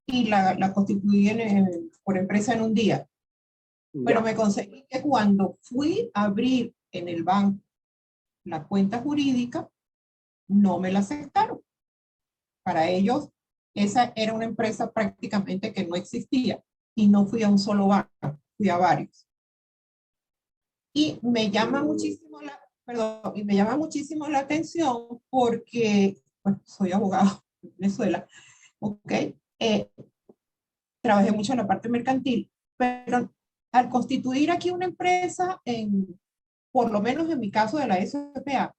y la constituí por empresa en un día, pero Ya. me conseguí que cuando fui a abrir en el banco la cuenta jurídica, no me la aceptaron. Para ellos, esa era una empresa prácticamente que no existía y no fui a un solo banco, fui a varios. Y me llama muchísimo y me llama muchísimo la atención porque pues, soy abogado en Venezuela, ¿ok? Trabajé mucho en la parte mercantil, pero al constituir aquí una empresa, por lo menos en mi caso de la SPA,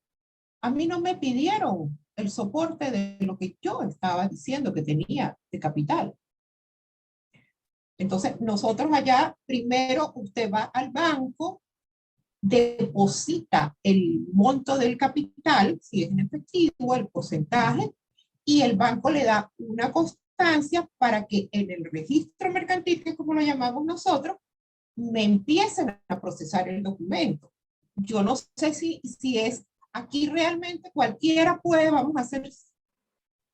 a mí no me pidieron el soporte de lo que yo estaba diciendo que tenía de capital. Entonces, nosotros allá, primero usted va al banco, deposita el monto del capital, si es en efectivo, el porcentaje, y el banco le da una constancia para que en el registro mercantil, que es como lo llamamos nosotros, me empiecen a procesar el documento. Yo no sé si es aquí realmente cualquiera puede, vamos a ser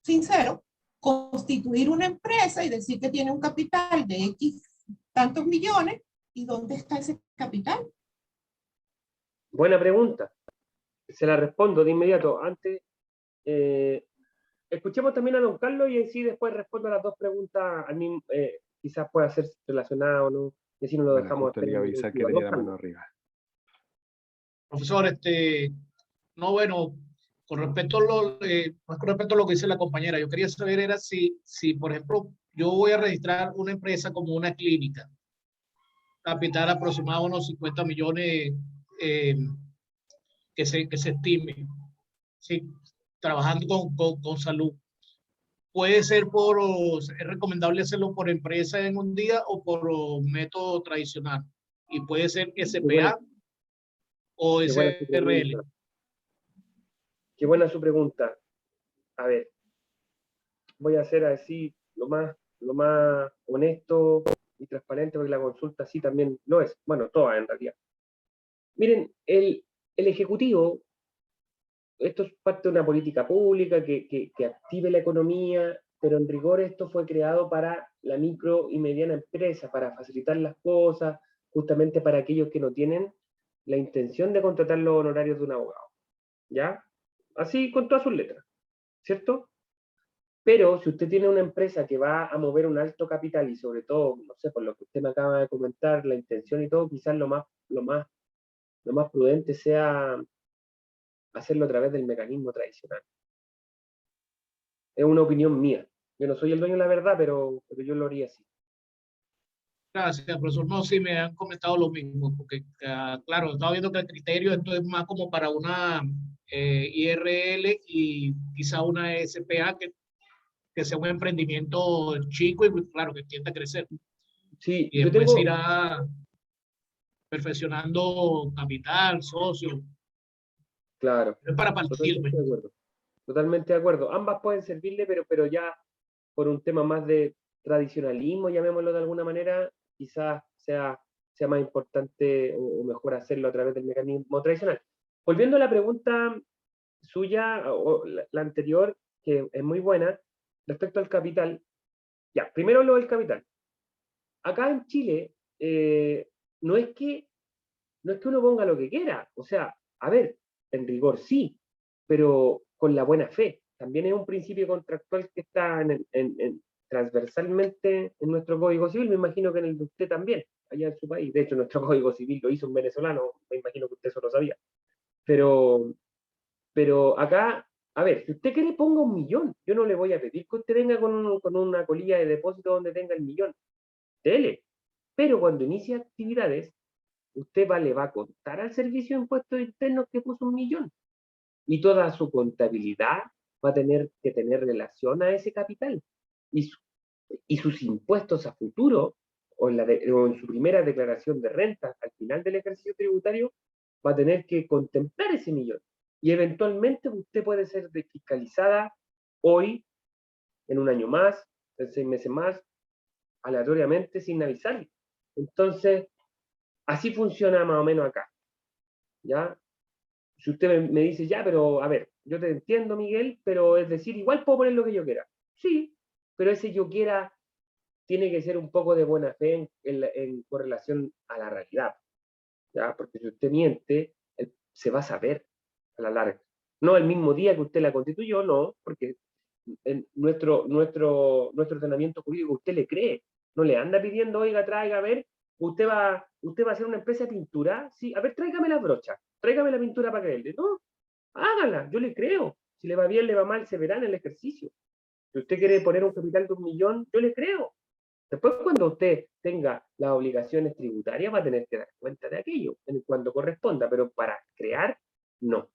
sinceros, constituir una empresa y decir que tiene un capital de X tantos millones, ¿y dónde está ese capital? Buena pregunta. Se la respondo de inmediato. Antes, escuchemos también a don Carlos y así después respondo a las dos preguntas al mismo, quizás pueda ser relacionado o no, y así no lo Bueno, dejamos justo le iba a esperando. avisar que tenía la mano arriba. Profesor, no, bueno, más con respecto a lo que dice la compañera, yo quería saber era si, por ejemplo, yo voy a registrar una empresa como una clínica, capital aproximado a unos 50 millones eh, que se estime, ¿sí? Trabajando con salud. Puede ser es recomendable hacerlo por empresa en un día o por método tradicional. Y puede ser SPA o Qué buena su SRL. pregunta. Qué buena su pregunta. A ver, voy a ser así lo más honesto y transparente, porque la consulta sí también lo es. Bueno, todas en realidad. Miren, el Ejecutivo, esto es parte de una política pública que active la economía, pero en rigor esto fue creado para la micro y mediana empresa, para facilitar las cosas, justamente para aquellos que no tienen la intención de contratar los honorarios de un abogado. ¿Ya? Así con todas sus letras, ¿cierto? Pero si usted tiene una empresa que va a mover un alto capital y sobre todo, no sé, por lo que usted me acaba de comentar, la intención y todo, quizás lo más prudente sea hacerlo a través del mecanismo tradicional. Es una opinión mía. Yo no soy el dueño de la verdad, pero yo lo haría así. Gracias, profesor. No, sí, me han comentado lo mismo, porque, claro, estaba viendo que el criterio esto es más como para una IRL y quizá una SPA que sea un emprendimiento chico y, claro, que tienda a crecer. Sí, Y yo después tengo, irá perfeccionando capital, socio. claro, Es para partir, totalmente pues. de acuerdo. Totalmente de acuerdo. Ambas pueden servirle, pero ya por un tema más de tradicionalismo, llamémoslo de alguna manera, quizás sea más importante o mejor hacerlo a través del mecanismo tradicional. Volviendo a la pregunta suya, o la anterior, que es muy buena, respecto al capital. Ya, primero lo del capital. Acá en Chile, no es que uno ponga lo que quiera. O sea, a ver, en rigor sí, pero con la buena fe. También es un principio contractual que está transversalmente en nuestro Código Civil. Me imagino que en el de usted también, allá en su país. De hecho, nuestro Código Civil lo hizo un venezolano. Me imagino que usted eso lo sabía. Pero acá, a ver, si usted quiere, ponga 1.000.000. Yo no le voy a pedir que usted venga con una colilla de depósito donde tenga el millón. Dele. Pero cuando inicie actividades, usted le va a contar al Servicio de Impuestos Internos que puso 1.000.000. Y toda su contabilidad va a tener que tener relación a ese capital. Y y sus impuestos a futuro, o en su primera declaración de renta al final del ejercicio tributario, va a tener que contemplar ese millón. Y eventualmente usted puede ser desfiscalizada hoy, en un año más, en 6 meses más, aleatoriamente, sin avisarle. Entonces, así funciona más o menos acá. ¿Ya? Si usted me dice, ya, pero a ver, yo te entiendo, Miguel, pero es decir, igual puedo poner lo que yo quiera. Sí, pero ese yo quiera tiene que ser un poco de buena fe en correlación a la realidad. ¿Ya? Porque si usted miente, se va a saber a la larga. No el mismo día que usted la constituyó, no, porque en nuestro ordenamiento jurídico usted le cree, no le anda pidiendo, oiga, traiga, a ver, usted va a hacer una empresa de pintura, sí, a ver, tráigame la brocha, tráigame la pintura para creerle, no, hágala, yo le creo, si le va bien, le va mal, se verá en el ejercicio. Si usted quiere poner un capital de 1.000.000, yo le creo. Después, cuando usted tenga las obligaciones tributarias, va a tener que dar cuenta de aquello, en cuanto corresponda, pero para crear, no.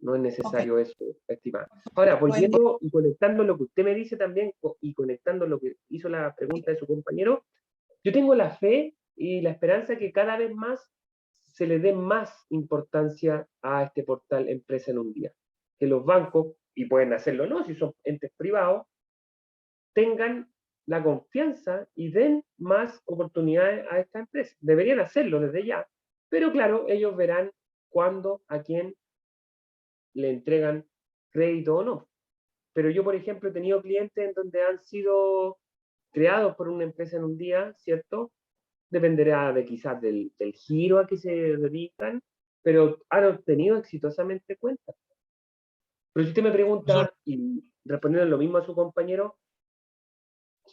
No es necesario eso, estimado. Ahora, volviendo y conectando lo que usted me dice también, y conectando lo que hizo la pregunta de su compañero, yo tengo la fe y la esperanza que cada vez más se le dé más importancia a este portal Empresa en un Día. Que los bancos, y pueden hacerlo no, si son entes privados, tengan la confianza y den más oportunidades a esta empresa. Deberían hacerlo desde ya, pero claro, ellos verán cuándo, a quién le entregan crédito o no. Pero yo, por ejemplo, he tenido clientes en donde han sido creados por una empresa en un día, ¿cierto? Dependerá de quizás del giro a que se dedican, pero han obtenido exitosamente cuentas. Pero si usted me pregunta, y respondiendo lo mismo a su compañero,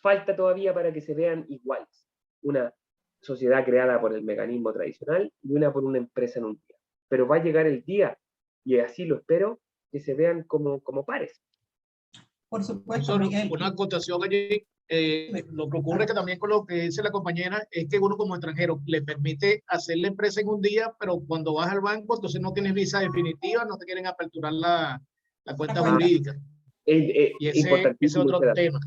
falta todavía para que se vean iguales. Una sociedad creada por el mecanismo tradicional y una por una empresa en un día. Pero va a llegar el día, y así lo espero, que se vean como pares. Por supuesto, Solo Miguel. una acotación allí. Lo que ocurre que también con lo que dice la compañera es que uno como extranjero le permite hacer la empresa en un día, pero cuando vas al banco, entonces no tienes visa definitiva, no te quieren aperturar la cuenta jurídica. Y ese es otro tema.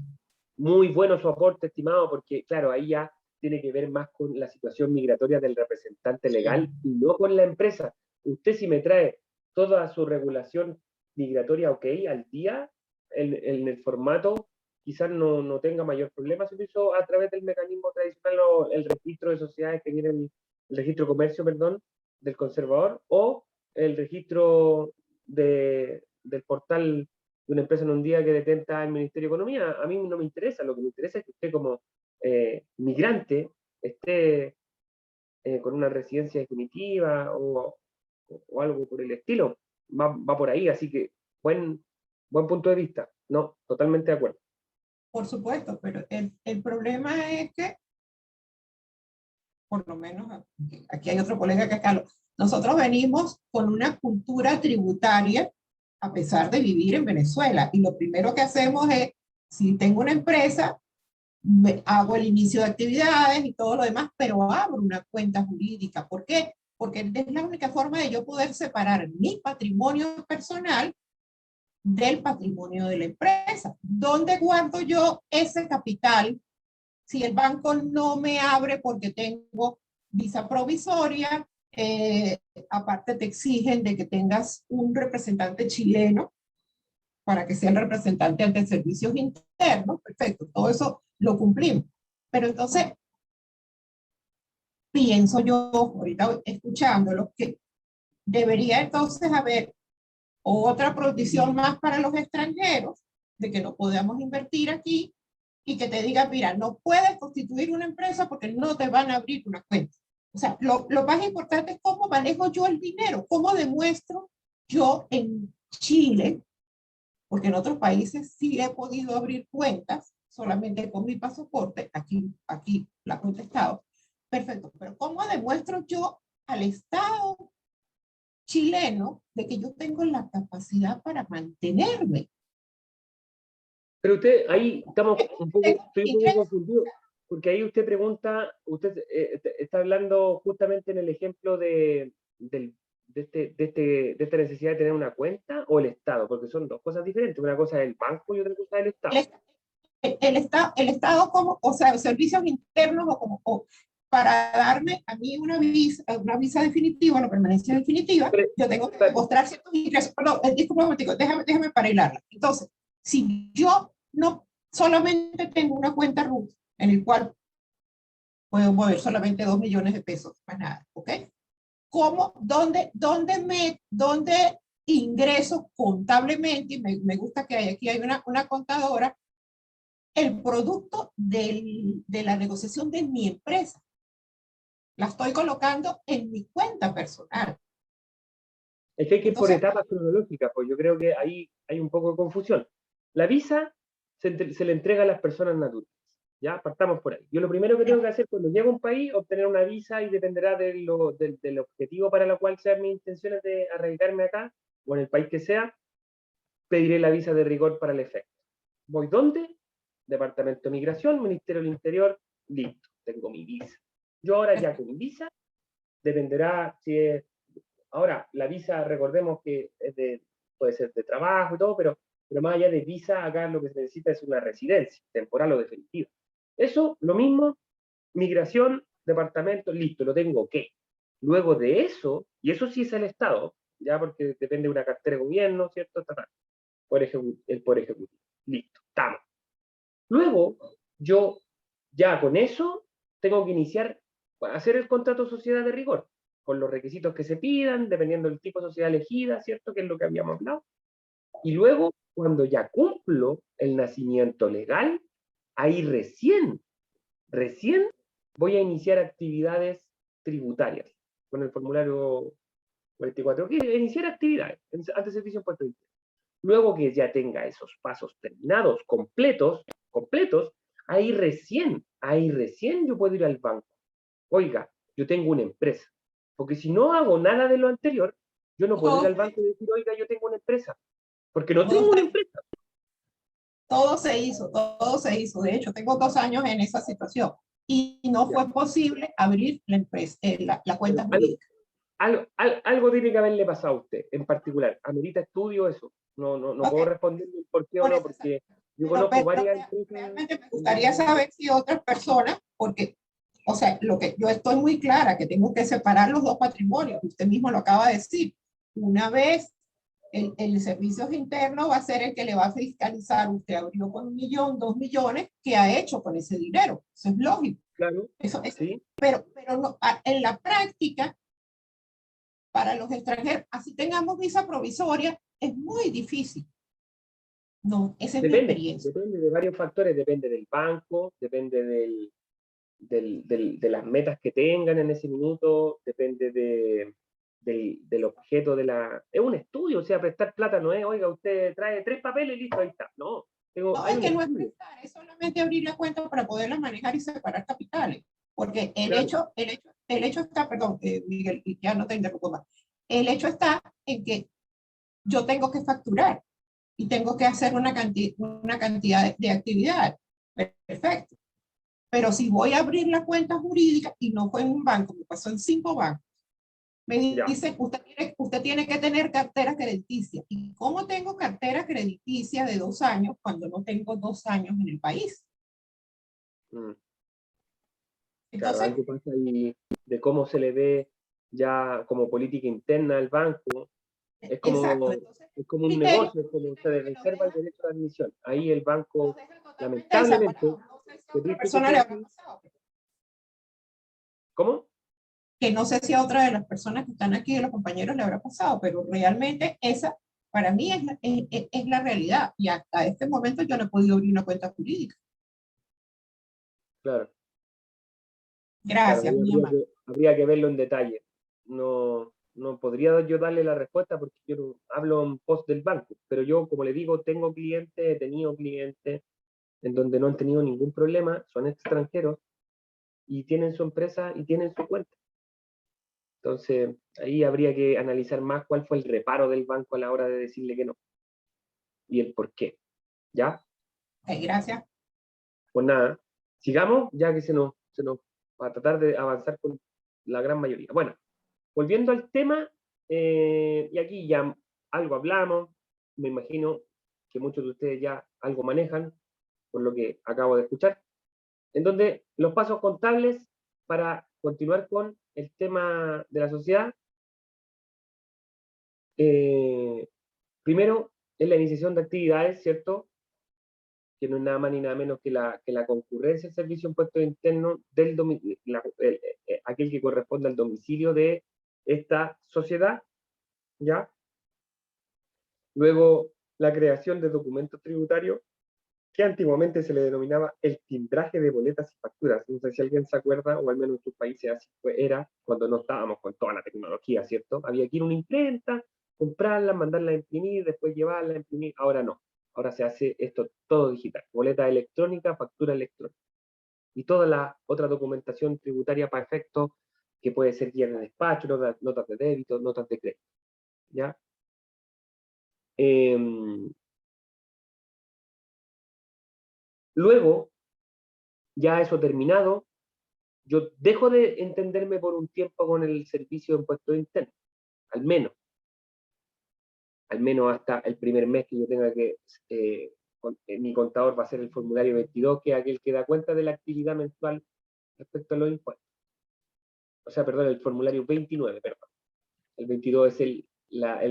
Muy bueno su aporte, estimado, porque claro, ahí ya tiene que ver más con la situación migratoria del representante legal y no con la empresa. Usted si me trae toda su regulación migratoria, ok, al día, en el formato, quizás no tenga mayor problema si lo hizo a través del mecanismo tradicional o el registro de sociedades que viene, el registro de comercio, perdón, del conservador, o el registro del portal de una empresa en un día que detenta el Ministerio de Economía. A mí no me interesa, lo que me interesa es que usted como migrante esté con una residencia definitiva o algo por el estilo. Va por ahí, así que buen punto de vista. No, totalmente de acuerdo. Por supuesto, pero el problema es que, por lo menos aquí hay otro colega que acá, nosotros venimos con una cultura tributaria a pesar de vivir en Venezuela. Y lo primero que hacemos es, si tengo una empresa, hago el inicio de actividades y todo lo demás, pero abro una cuenta jurídica. ¿Por qué? Porque es la única forma de yo poder separar mi patrimonio personal del patrimonio de la empresa. ¿Dónde guardo yo ese capital si el banco no me abre porque tengo visa provisoria? Aparte te exigen de que tengas un representante chileno para que sea el representante ante servicios internos. Perfecto, todo eso lo cumplimos. Pero entonces, pienso yo, ahorita escuchándolo, que debería entonces haber otra protección más para los extranjeros, de que no podamos invertir aquí y que te digan, mira, no puedes constituir una empresa porque no te van a abrir una cuenta. O sea, lo más importante es cómo manejo yo el dinero, cómo demuestro yo en Chile, porque en otros países sí he podido abrir cuentas solamente con mi pasaporte, aquí la cuenta Estado. Perfecto, pero ¿cómo demuestro yo al Estado chileno de que yo tengo la capacidad para mantenerme? Pero usted, ahí estamos estoy un poco confundido, porque ahí usted pregunta, usted está hablando justamente en el ejemplo de esta necesidad de tener una cuenta o el Estado, porque son dos cosas diferentes, una cosa es el banco y otra cosa es el Estado. el Estado como, o sea, servicios internos o como, para darme a mí una visa definitiva, una permanencia definitiva, yo tengo que demostrar ciertos ingresos. Perdón, disculpa un momentico, déjame para hilarla. Entonces, si yo no solamente tengo una cuenta RUT en el cual puedo mover solamente 2 millones de pesos, más nada, ¿ok? ¿Cómo, dónde ingreso contablemente, y me gusta que aquí hay una contadora, el producto de la negociación de mi empresa? La estoy colocando en mi cuenta personal. Es que hay que ir por Entonces, etapas cronológicas, pues yo creo que ahí hay un poco de confusión. La visa se le entrega a las personas naturales, ¿ya? Partamos por ahí. Yo lo primero que tengo que hacer cuando llego a un país, obtener una visa, y dependerá del objetivo para el cual sean mis intenciones de arraigarme acá, o en el país que sea, pediré la visa de rigor para el efecto. ¿Voy dónde? Departamento de Migración, Ministerio del Interior, listo, tengo mi visa. Yo ahora ya con visa, dependerá si es... Ahora, la visa, recordemos que puede ser de trabajo y todo, pero más allá de visa, acá lo que se necesita es una residencia, temporal o definitiva. Eso, lo mismo, migración, departamento, listo, lo tengo, ¿qué? Luego de eso, y eso sí es el Estado, ya porque depende de una cartera de gobierno, ¿cierto? El Poder Ejecutivo. Listo, estamos. Luego, yo ya con eso tengo que iniciar a hacer el contrato de sociedad de rigor, con los requisitos que se pidan, dependiendo del tipo de sociedad elegida, ¿cierto? Que es lo que habíamos hablado. Y luego, cuando ya cumplo el nacimiento legal, ahí recién voy a iniciar actividades tributarias, con el formulario 44, que iniciar actividades ante servicio en Puerto Rico. Luego que ya tenga esos pasos terminados, completos, ahí recién yo puedo ir al banco. Oiga, yo tengo una empresa. Porque si no hago nada de lo anterior, yo no puedo ir al banco y decir, oiga, yo tengo una empresa. Porque no tengo una empresa. todo se hizo. De hecho, tengo 2 años en esa situación y no fue posible abrir la empresa, la cuenta jurídica. Algo tiene que haberle pasado a usted en particular. ¿Amerita estudio eso? No puedo responder por qué o no, porque yo conozco varias empresas. Realmente me gustaría saber si otras personas, porque, o sea, lo que yo estoy muy clara, que tengo que separar los dos patrimonios, usted mismo lo acaba de decir. Una vez el servicio interno va a ser el que le va a fiscalizar, usted abrió con 1 millón, 2 millones, ¿qué ha hecho con ese dinero? Eso es lógico. Claro, eso, sí. Pero no, en la práctica, para los extranjeros, así tengamos visa provisoria, es muy difícil. No, esa es mi experiencia. Depende de varios factores, depende del banco, depende de las metas que tengan en ese minuto, depende del objeto de la... Es un estudio, o sea, prestar plata no es, oiga, usted trae 3 papeles y listo, ahí está. No, no, es que no es prestar, es solamente abrir la cuenta para poderlas manejar y separar capitales. Porque el hecho está, perdón, Miguel, ya no te interrumpo más. El hecho está en que yo tengo que facturar y tengo que hacer una cantidad de actividades. Perfecto. Pero si voy a abrir la cuenta jurídica, y no fue en un banco, me pasó en 5 bancos, me dicen, usted tiene que tener cartera crediticia. ¿Y cómo tengo cartera crediticia de 2 años cuando no tengo 2 años en el país? Entonces, claro, algo pasa ahí de cómo se le ve ya como política interna al banco. Es como, entonces, es como un negocio, es como se le reserva el derecho de admisión. Ahí el banco, lamentablemente... No sé si a otra persona le habrá pasado. ¿Cómo? Que no sé si a otra de las personas que están aquí, de los compañeros, le habrá pasado, pero realmente esa, para mí, es la realidad. Y hasta este momento yo no he podido abrir una cuenta jurídica. Claro. Gracias, claro, habría que verlo en detalle. No podría yo darle la respuesta porque yo no hablo en pos del banco, pero yo, como le digo, tengo clientes, he tenido clientes en donde no han tenido ningún problema, son extranjeros y tienen su empresa y tienen su cuenta. Entonces, ahí habría que analizar más cuál fue el reparo del banco a la hora de decirle que no y el por qué. ¿Ya? Gracias. Pues nada, sigamos, ya que se nos va a tratar de avanzar con la gran mayoría. Bueno, volviendo al tema, y aquí ya algo hablamos, me imagino que muchos de ustedes ya algo manejan. por lo que acabo de escuchar, en donde los pasos contables para continuar con el tema de la sociedad, primero es la iniciación de actividades, ¿cierto? Que no es nada más ni nada menos que la concurrencia del servicio de impuestos internos del aquel que corresponde al domicilio de esta sociedad, ¿ya? Luego, la creación de documentos tributarios, que antiguamente se le denominaba el timbraje de boletas y facturas. No sé si alguien se acuerda, o al menos en sus países así era, cuando no estábamos con toda la tecnología, ¿cierto? Había que ir a una imprenta, comprarla, mandarla a imprimir, después llevarla a imprimir. Ahora no. Ahora se hace esto todo digital. Boleta electrónica, factura electrónica. Y toda la otra documentación tributaria para efectos, que puede ser guía de despacho, notas de débito, notas de crédito. ¿Ya? Luego, ya eso terminado, yo dejo de entenderme por un tiempo con el servicio de impuestos internos, al menos hasta el primer mes que yo tenga que, mi contador va a ser el formulario 22, que es aquel que da cuenta de la actividad mensual respecto a los impuestos. O sea, perdón, el formulario 29, perdón. El 22 es el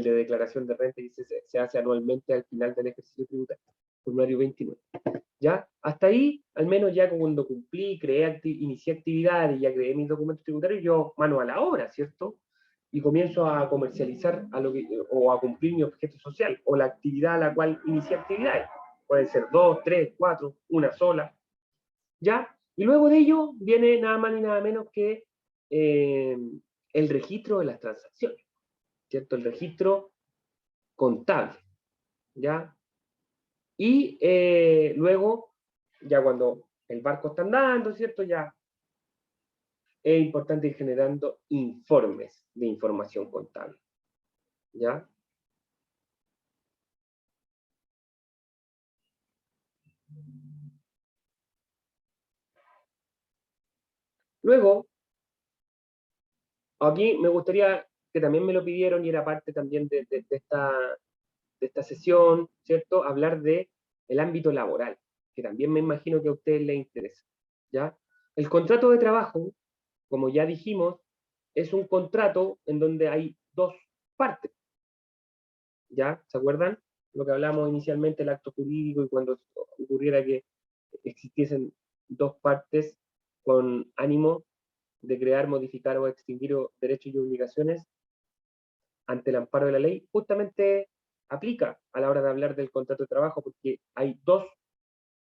de declaración de renta y se hace anualmente al final del ejercicio tributario. Formulario 29. ¿Ya? Hasta ahí, al menos ya cuando cumplí, inicié actividades, ya creé mis documentos tributarios, yo mano a la obra, ¿cierto? Y comienzo a comercializar o a cumplir mi objeto social, o la actividad a la cual inicié actividades. Pueden ser 2, 3, 4, una sola. ¿Ya? Y luego de ello viene nada más ni nada menos que el registro de las transacciones, ¿cierto? El registro contable, ¿ya? Y luego, ya cuando el barco está andando, ¿cierto? Ya es importante ir generando informes de información contable, ¿ya? Luego, aquí me gustaría, que también me lo pidieron y era parte también de esta sesión, ¿cierto? Hablar de el ámbito laboral, que también me imagino que a ustedes les interesa, ¿ya? El contrato de trabajo, como ya dijimos, es un contrato en donde hay dos partes, ¿ya? ¿Se acuerdan? Lo que hablamos inicialmente, el acto jurídico, y cuando ocurriera que existiesen dos partes con ánimo de crear, modificar o extinguir derechos y obligaciones ante el amparo de la ley, justamente aplica a la hora de hablar del contrato de trabajo, porque hay dos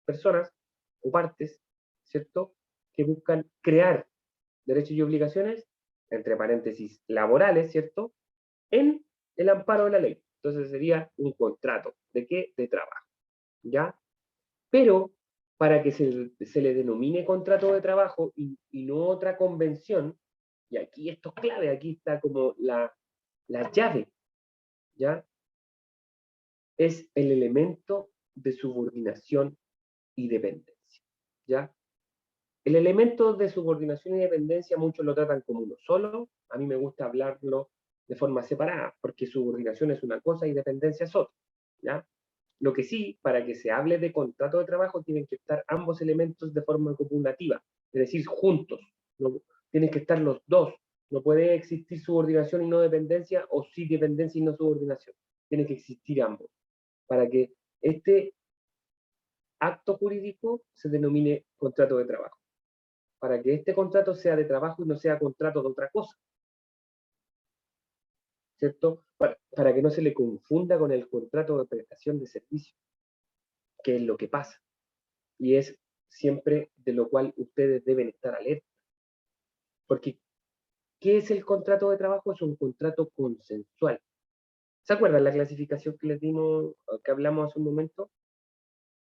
personas o partes, ¿cierto?, que buscan crear derechos y obligaciones, entre paréntesis, laborales, ¿cierto?, en el amparo de la ley. Entonces sería un contrato. ¿De qué? De trabajo. ¿Ya? Pero para que se le denomine contrato de trabajo y no otra convención, y aquí esto es clave, aquí está como la llave, ¿ya? Es el elemento de subordinación y dependencia, ¿ya? El elemento de subordinación y dependencia muchos lo tratan como uno solo, a mí me gusta hablarlo de forma separada, porque subordinación es una cosa y dependencia es otra, ¿ya? Lo que sí, para que se hable de contrato de trabajo, tienen que estar ambos elementos de forma copulativa, es decir, juntos, ¿no? Tienen que estar los dos, no puede existir subordinación y no dependencia, o sí dependencia y no subordinación, tienen que existir ambos, para que este acto jurídico se denomine contrato de trabajo, para que este contrato sea de trabajo y no sea contrato de otra cosa, ¿cierto? Para que no se le confunda con el contrato de prestación de servicio, que es lo que pasa, y es siempre de lo cual ustedes deben estar alerta. Porque, ¿qué es el contrato de trabajo? Es un contrato consensual. ¿Se acuerdan la clasificación que les dimos, que hablamos hace un momento?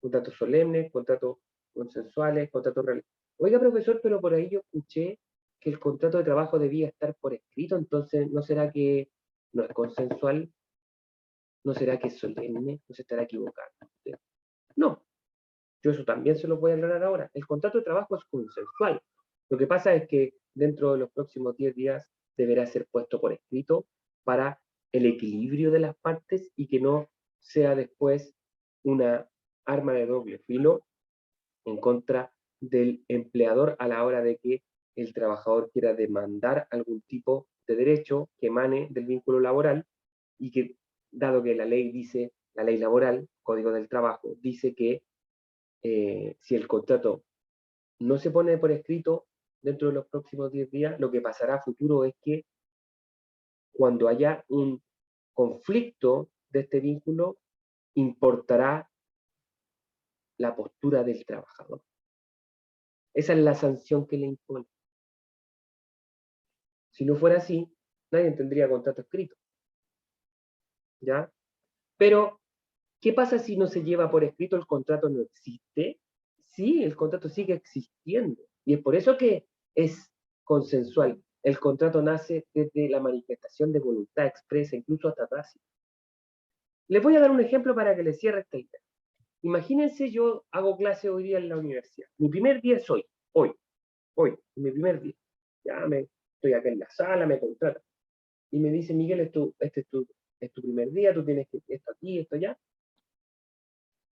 Contratos solemnes, contratos consensuales, contratos reales. Oiga, profesor, pero por ahí yo escuché que el contrato de trabajo debía estar por escrito, entonces, ¿no será que no es consensual? ¿No será que es solemne? ¿No se estará equivocando? No, yo eso también se lo voy a aclarar ahora. El contrato de trabajo es consensual. Lo que pasa es que dentro de los próximos 10 días deberá ser puesto por escrito para el equilibrio de las partes y que no sea después una arma de doble filo en contra del empleador a la hora de que el trabajador quiera demandar algún tipo de derecho que emane del vínculo laboral y que, dado que la ley dice, la ley laboral, Código del Trabajo, dice que si el contrato no se pone por escrito dentro de los próximos 10 días, lo que pasará a futuro es que cuando haya un conflicto de este vínculo, importará la postura del trabajador. Esa es la sanción que le impone. Si no fuera así, nadie tendría contrato escrito. ¿Ya? Pero, ¿qué pasa si no se lleva por escrito, el contrato no existe? Sí, el contrato sigue existiendo. Y es por eso que es consensual. El contrato nace desde la manifestación de voluntad expresa, incluso hasta tácita. Les voy a dar un ejemplo para que les cierre esta idea. Imagínense, yo hago clase hoy día en la universidad. Mi primer día es hoy, mi primer día. Ya estoy acá en la sala, me contratan. Y me dice, Miguel, este es tu primer día, tú tienes que esto aquí, esto allá.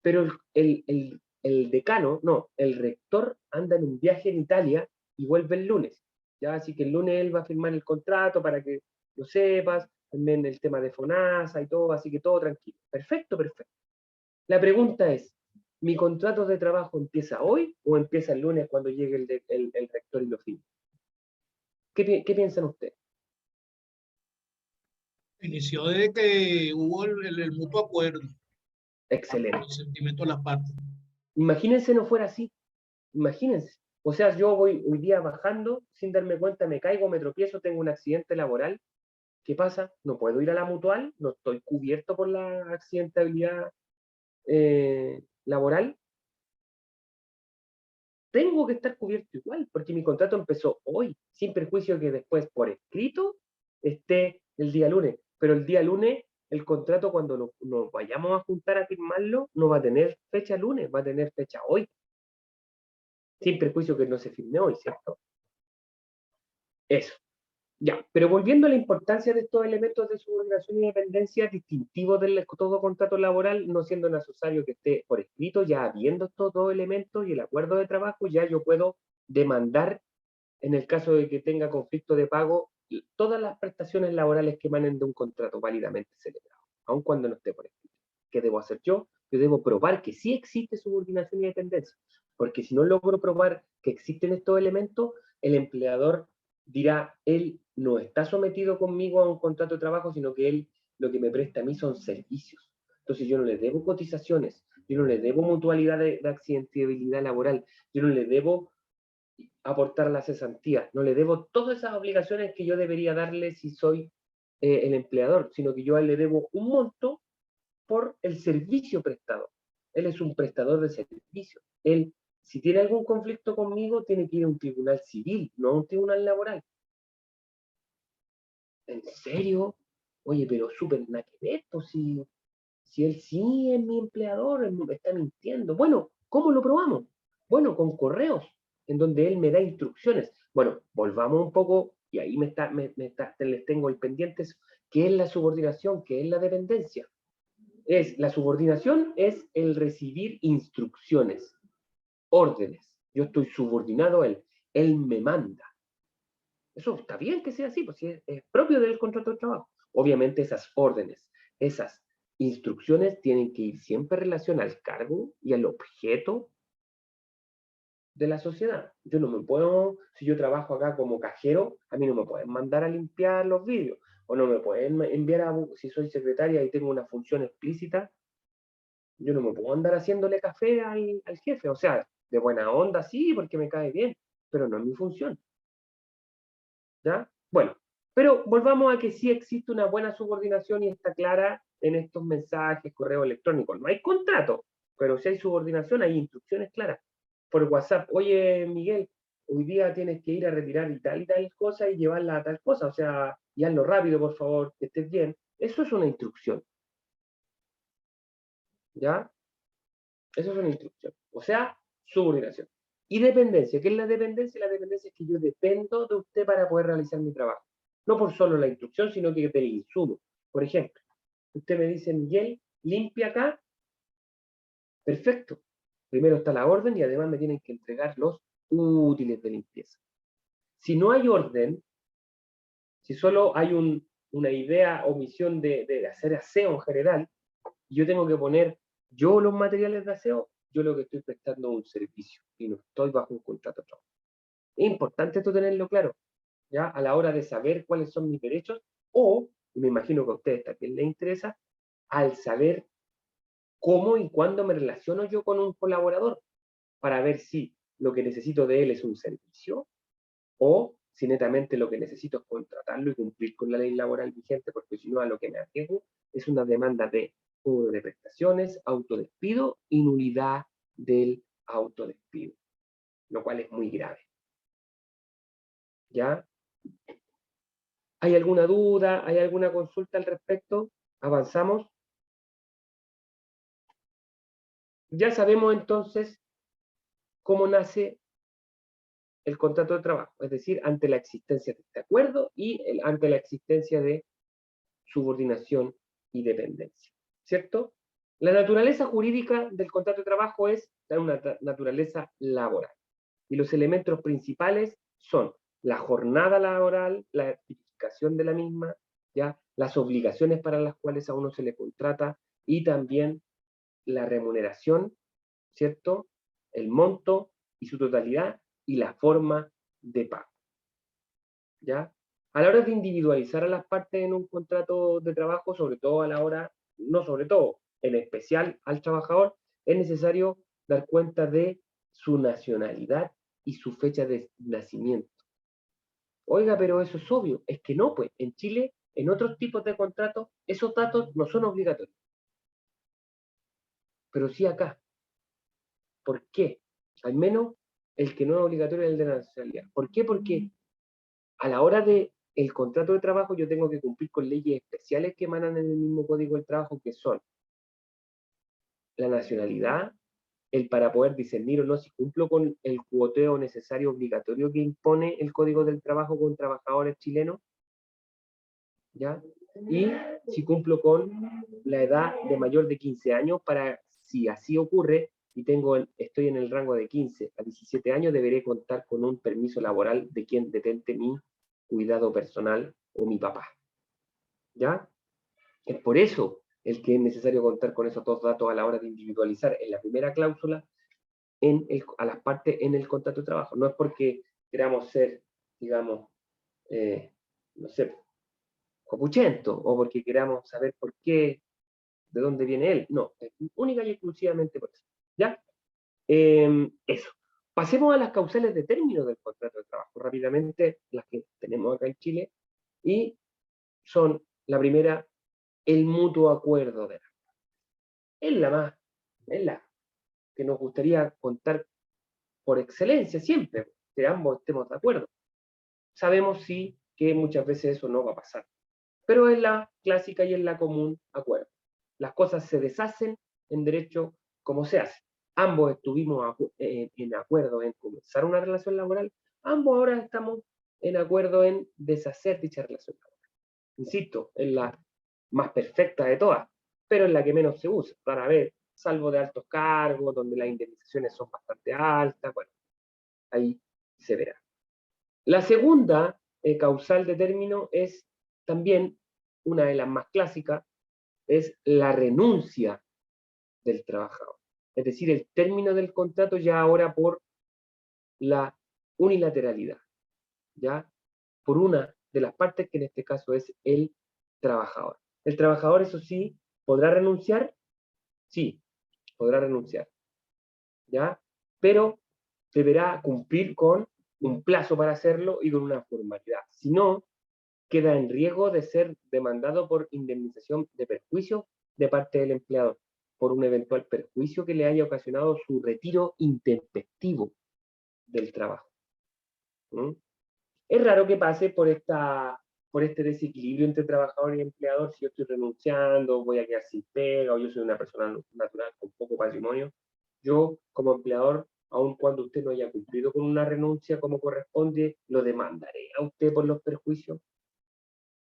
Pero el decano, no, el rector anda en un viaje en Italia y vuelve el lunes. ¿Ya? Así que el lunes él va a firmar el contrato para que lo sepas, también el tema de FONASA y todo, así que todo tranquilo. Perfecto, perfecto. La pregunta es, ¿mi contrato de trabajo empieza hoy o empieza el lunes cuando llegue el rector y lo firme? ¿Qué piensan ustedes? Inició desde que hubo el mutuo acuerdo, Excelente. el sentimiento de las partes. Imagínense no fuera así. Imagínense. O sea, yo voy hoy día bajando, sin darme cuenta, me caigo, me tropiezo, tengo un accidente laboral. ¿Qué pasa? No puedo ir a la mutual, no estoy cubierto por la accidentabilidad laboral. Tengo que estar cubierto igual, porque mi contrato empezó hoy, sin perjuicio que después, por escrito, esté el día lunes. Pero el día lunes, el contrato, cuando nos vayamos a juntar a firmarlo, no va a tener fecha lunes, va a tener fecha hoy. Sin perjuicio que no se firme hoy, ¿cierto? Eso. Ya, pero volviendo a la importancia de estos elementos de subordinación y dependencia distintivos del todo contrato laboral, no siendo necesario que esté por escrito, ya habiendo estos dos elementos y el acuerdo de trabajo, ya yo puedo demandar, en el caso de que tenga conflicto de pago, todas las prestaciones laborales que emanen de un contrato válidamente celebrado, aun cuando no esté por escrito. ¿Qué debo hacer yo? Yo debo probar que sí existe subordinación y dependencia, porque si no logro probar que existen estos elementos, el empleador dirá, él no está sometido conmigo a un contrato de trabajo, sino que él lo que me presta a mí son servicios. Entonces yo no le debo cotizaciones, yo no le debo mutualidad de accidentabilidad laboral, yo no le debo aportar la cesantía, no le debo todas esas obligaciones que yo debería darle si soy el empleador, sino que yo a él le debo un monto por el servicio prestado. Él es un prestador de servicio. Él, si tiene algún conflicto conmigo, tiene que ir a un tribunal civil, no a un tribunal laboral. ¿En serio? Oye, pero súper nada que ver, pues si él sí es mi empleador, él me está mintiendo. Bueno, ¿cómo lo probamos? Bueno, con correos, en donde él me da instrucciones. Bueno, volvamos un poco, y ahí les tengo el pendiente, ¿qué es la subordinación? ¿Qué es la dependencia? La subordinación es el recibir instrucciones, órdenes. Yo estoy subordinado a él me manda. Eso está bien que sea así, pues es propio del contrato de trabajo. Obviamente esas órdenes, esas instrucciones tienen que ir siempre en relación al cargo y al objeto de la sociedad. Yo no me puedo, si yo trabajo acá como cajero, a mí no me pueden mandar a limpiar los vidrios, o no me pueden enviar si soy secretaria y tengo una función explícita, yo no me puedo andar haciéndole café al jefe. O sea, de buena onda sí, porque me cae bien, pero no es mi función. ¿Ya? Bueno, pero volvamos a que sí existe una buena subordinación y está clara en estos mensajes, correo electrónico. No hay contrato, pero si hay subordinación, hay instrucciones claras. Por WhatsApp, oye Miguel, hoy día tienes que ir a retirar y tal cosa y llevarla a tal cosa. O sea, y hazlo rápido, por favor, que estés bien. Eso es una instrucción. ¿Ya? Eso es una instrucción. O sea, subordinación. Y dependencia. ¿Qué es la dependencia? La dependencia es que yo dependo de usted para poder realizar mi trabajo. No por solo la instrucción, sino que del insumo. Por ejemplo, usted me dice, Miguel, limpia acá. Perfecto. Primero está la orden y además me tienen que entregar los útiles de limpieza. Si no hay orden, si solo hay una idea o misión de hacer aseo en general, y yo tengo que poner yo los materiales de aseo, yo lo que estoy prestando es un servicio y no estoy bajo un contrato de trabajo. Es importante esto tenerlo claro, ¿ya? A la hora de saber cuáles son mis derechos, o, me imagino que a ustedes también les interesa, al saber cómo y cuándo me relaciono yo con un colaborador, para ver si lo que necesito de él es un servicio, o si netamente lo que necesito es contratarlo y cumplir con la ley laboral vigente, porque si no a lo que me arriesgo es una demanda de cobro de prestaciones, autodespido y nulidad del autodespido, lo cual es muy grave. ¿Ya? ¿Hay alguna duda? ¿Hay alguna consulta al respecto? ¿Avanzamos? Ya sabemos entonces cómo nace el contrato de trabajo, es decir, ante la existencia de este acuerdo y ante la existencia de subordinación y dependencia, ¿cierto? La naturaleza jurídica del contrato de trabajo es una naturaleza laboral y los elementos principales son la jornada laboral, la tipificación de la misma, ¿ya? Las obligaciones para las cuales a uno se le contrata y también la remuneración, ¿cierto? El monto y su totalidad y la forma de pago, ¿ya? A la hora de individualizar a las partes en un contrato de trabajo, sobre todo a la hora, no sobre todo, en especial al trabajador, es necesario dar cuenta de su nacionalidad y su fecha de nacimiento. Oiga, pero eso es obvio, es que no, pues en Chile, en otros tipos de contratos, esos datos no son obligatorios, pero sí acá. ¿Por qué? Al menos el que no es obligatorio es el de la nacionalidad. ¿Por qué? Porque a la hora de el contrato de trabajo yo tengo que cumplir con leyes especiales que emanan en el mismo Código del Trabajo, que son la nacionalidad, el para poder discernir o no si cumplo con el cuoteo necesario obligatorio que impone el Código del Trabajo con trabajadores chilenos, ¿ya? Y si cumplo con la edad de mayor de 15 años para, si así ocurre, y estoy en el rango de 15 a 17 años, deberé contar con un permiso laboral de quien detente mi cuidado personal o mi papá. ¿Ya? Es por eso el que es necesario contar con esos dos datos a la hora de individualizar en la primera cláusula a las partes en el contrato de trabajo. No es porque queramos ser, digamos, no sé, copuchento, o porque queramos saber por qué, de dónde viene él. No, es única y exclusivamente por eso. ¿Ya? Eso. Pasemos a las causales de término del contrato de trabajo, rápidamente, las que tenemos acá en Chile, y son, la primera, el mutuo acuerdo de las partes. Es la que nos gustaría contar por excelencia siempre, que ambos estemos de acuerdo. Sabemos sí que muchas veces eso no va a pasar, pero es la clásica y es la común acuerdo. Las cosas se deshacen en derecho como se hace. Ambos estuvimos en acuerdo en comenzar una relación laboral, ambos ahora estamos en acuerdo en deshacer dicha relación laboral. Insisto, es la más perfecta de todas, pero es la que menos se usa, rara vez, salvo de altos cargos, donde las indemnizaciones son bastante altas, bueno, ahí se verá. La segunda causal de término es también una de las más clásicas, es la renuncia del trabajador. Es decir, el término del contrato ya ahora por la unilateralidad, ¿ya? Por una de las partes que en este caso es el trabajador. El trabajador, eso sí, podrá renunciar, sí, podrá renunciar, ¿ya? Pero deberá cumplir con un plazo para hacerlo y con una formalidad. Si no, queda en riesgo de ser demandado por indemnización de perjuicio de parte del empleador, por un eventual perjuicio que le haya ocasionado su retiro intempestivo del trabajo. ¿Mm? Es raro que pase por este desequilibrio entre trabajador y empleador, si yo estoy renunciando, voy a quedar sin pega, o yo soy una persona natural con poco patrimonio. Yo, como empleador, aun cuando usted no haya cumplido con una renuncia como corresponde, lo demandaré a usted por los perjuicios.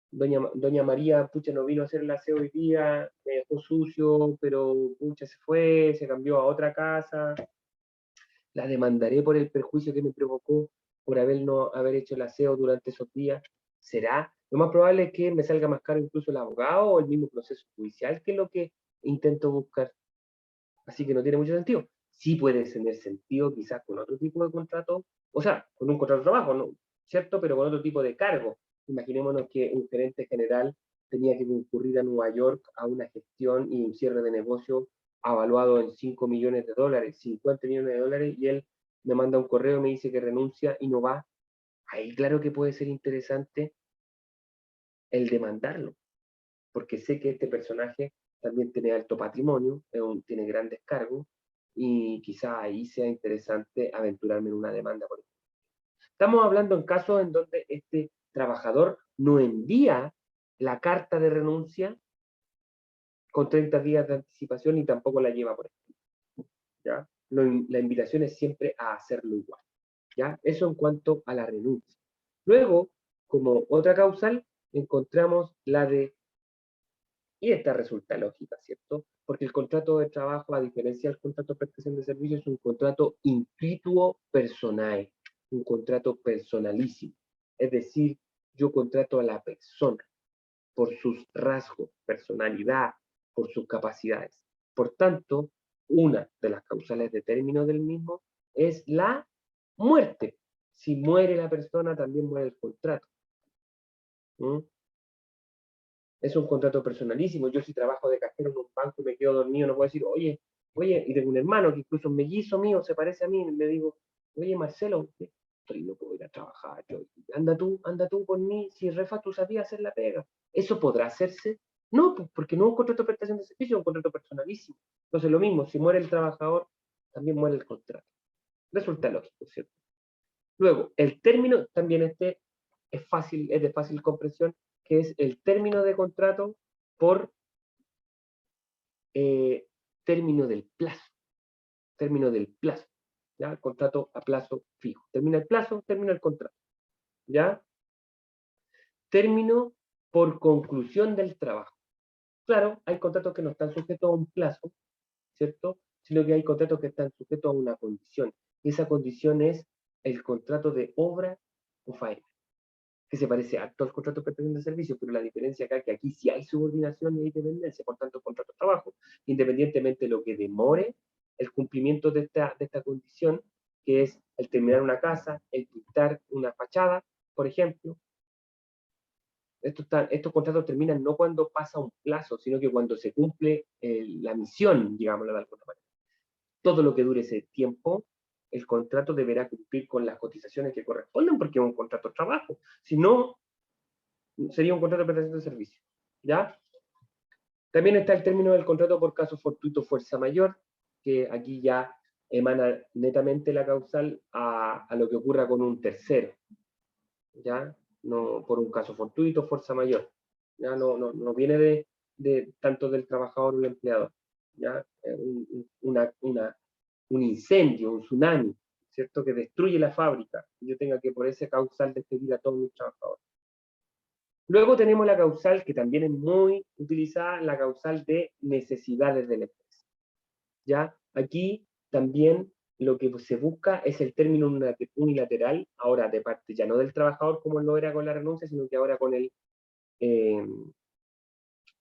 Doña María, pucha, no vino a hacer el aseo hoy día, me dejó sucio, pero pucha, se fue, se cambió a otra casa, la demandaré por el perjuicio que me provocó por no haber hecho el aseo durante esos días. ¿Será? Lo más probable es que me salga más caro incluso el abogado o el mismo proceso judicial, que es lo que intento buscar. Así que no tiene mucho sentido. Sí puede tener sentido quizás con otro tipo de contrato, o sea, con un contrato de trabajo, ¿no? ¿Cierto? Pero con otro tipo de cargo. Imaginémonos que un gerente general tenía que concurrir a Nueva York a una gestión y un cierre de negocio avaluado en 5 millones de dólares, 50 millones de dólares, y él me manda un correo, me dice que renuncia y no va. Ahí claro que puede ser interesante el demandarlo, porque sé que este personaje también tiene alto patrimonio, tiene grandes cargos, y quizá ahí sea interesante aventurarme en una demanda por ejemplo. Estamos hablando en casos en donde este trabajador no envía la carta de renuncia con 30 días de anticipación y tampoco la lleva por ejemplo, ¿ya? La invitación es siempre a hacerlo igual, ¿ya? Eso en cuanto a la renuncia. Luego, como otra causal, encontramos la de, y esta resulta lógica, ¿cierto? Porque el contrato de trabajo, a diferencia del contrato de prestación de servicios, es un contrato intuituo personae, un contrato personalísimo. Es decir, yo contrato a la persona por sus rasgos, personalidad, por sus capacidades. Por tanto, una de las causales de término del mismo es la muerte. Si muere la persona, también muere el contrato. ¿Mm? Es un contrato personalísimo. Yo si trabajo de cajero en un banco y me quedo dormido, no puedo decir, oye, y tengo un hermano que incluso un mellizo mío se parece a mí, y le digo, oye, Marcelo, estoy no puedo ir a trabajar, anda tú por mí, si Refa tú sabías hacer la pega. ¿Eso podrá hacerse? No, pues, porque no es un contrato de prestación de servicio, es un contrato personalísimo. Entonces lo mismo, si muere el trabajador, también muere el contrato. Resulta lógico, ¿cierto? Luego, el término también es fácil, es de fácil comprensión, que es el término de contrato por término del plazo. Término del plazo. ¿Ya? Contrato a plazo fijo. Termina el plazo, termina el contrato. ¿Ya? Término por conclusión del trabajo. Claro, hay contratos que no están sujetos a un plazo, ¿cierto? Sino que hay contratos que están sujetos a una condición. Y esa condición es el contrato de obra o faena, que se parece a todos los contratos de prestación de servicios, pero la diferencia acá es que aquí sí hay subordinación y hay dependencia, por tanto, contrato de trabajo, independientemente de lo que demore el cumplimiento de esta condición, que es el terminar una casa, el pintar una fachada, por ejemplo. Estos contratos terminan no cuando pasa un plazo, sino que cuando se cumple la misión, digámoslo de alguna manera. Todo lo que dure ese tiempo, el contrato deberá cumplir con las cotizaciones que corresponden, porque es un contrato de trabajo. Si no, sería un contrato de prestación de servicio, ¿ya? También está el término del contrato por caso fortuito fuerza mayor, que aquí ya emana netamente la causal a lo que ocurra con un tercero, ¿ya? No por un caso fortuito, fuerza mayor, ya no viene de tanto del trabajador o el empleador, ¿ya? Un incendio, un tsunami, ¿cierto? Que destruye la fábrica, y yo tenga que por ese causal despedir a todos mis trabajadores. Luego tenemos la causal, que también es muy utilizada, la causal de necesidades de la empresa. ¿Ya? Aquí también lo que se busca es el término unilateral, ahora de parte ya no del trabajador como lo era con la renuncia, sino que ahora con el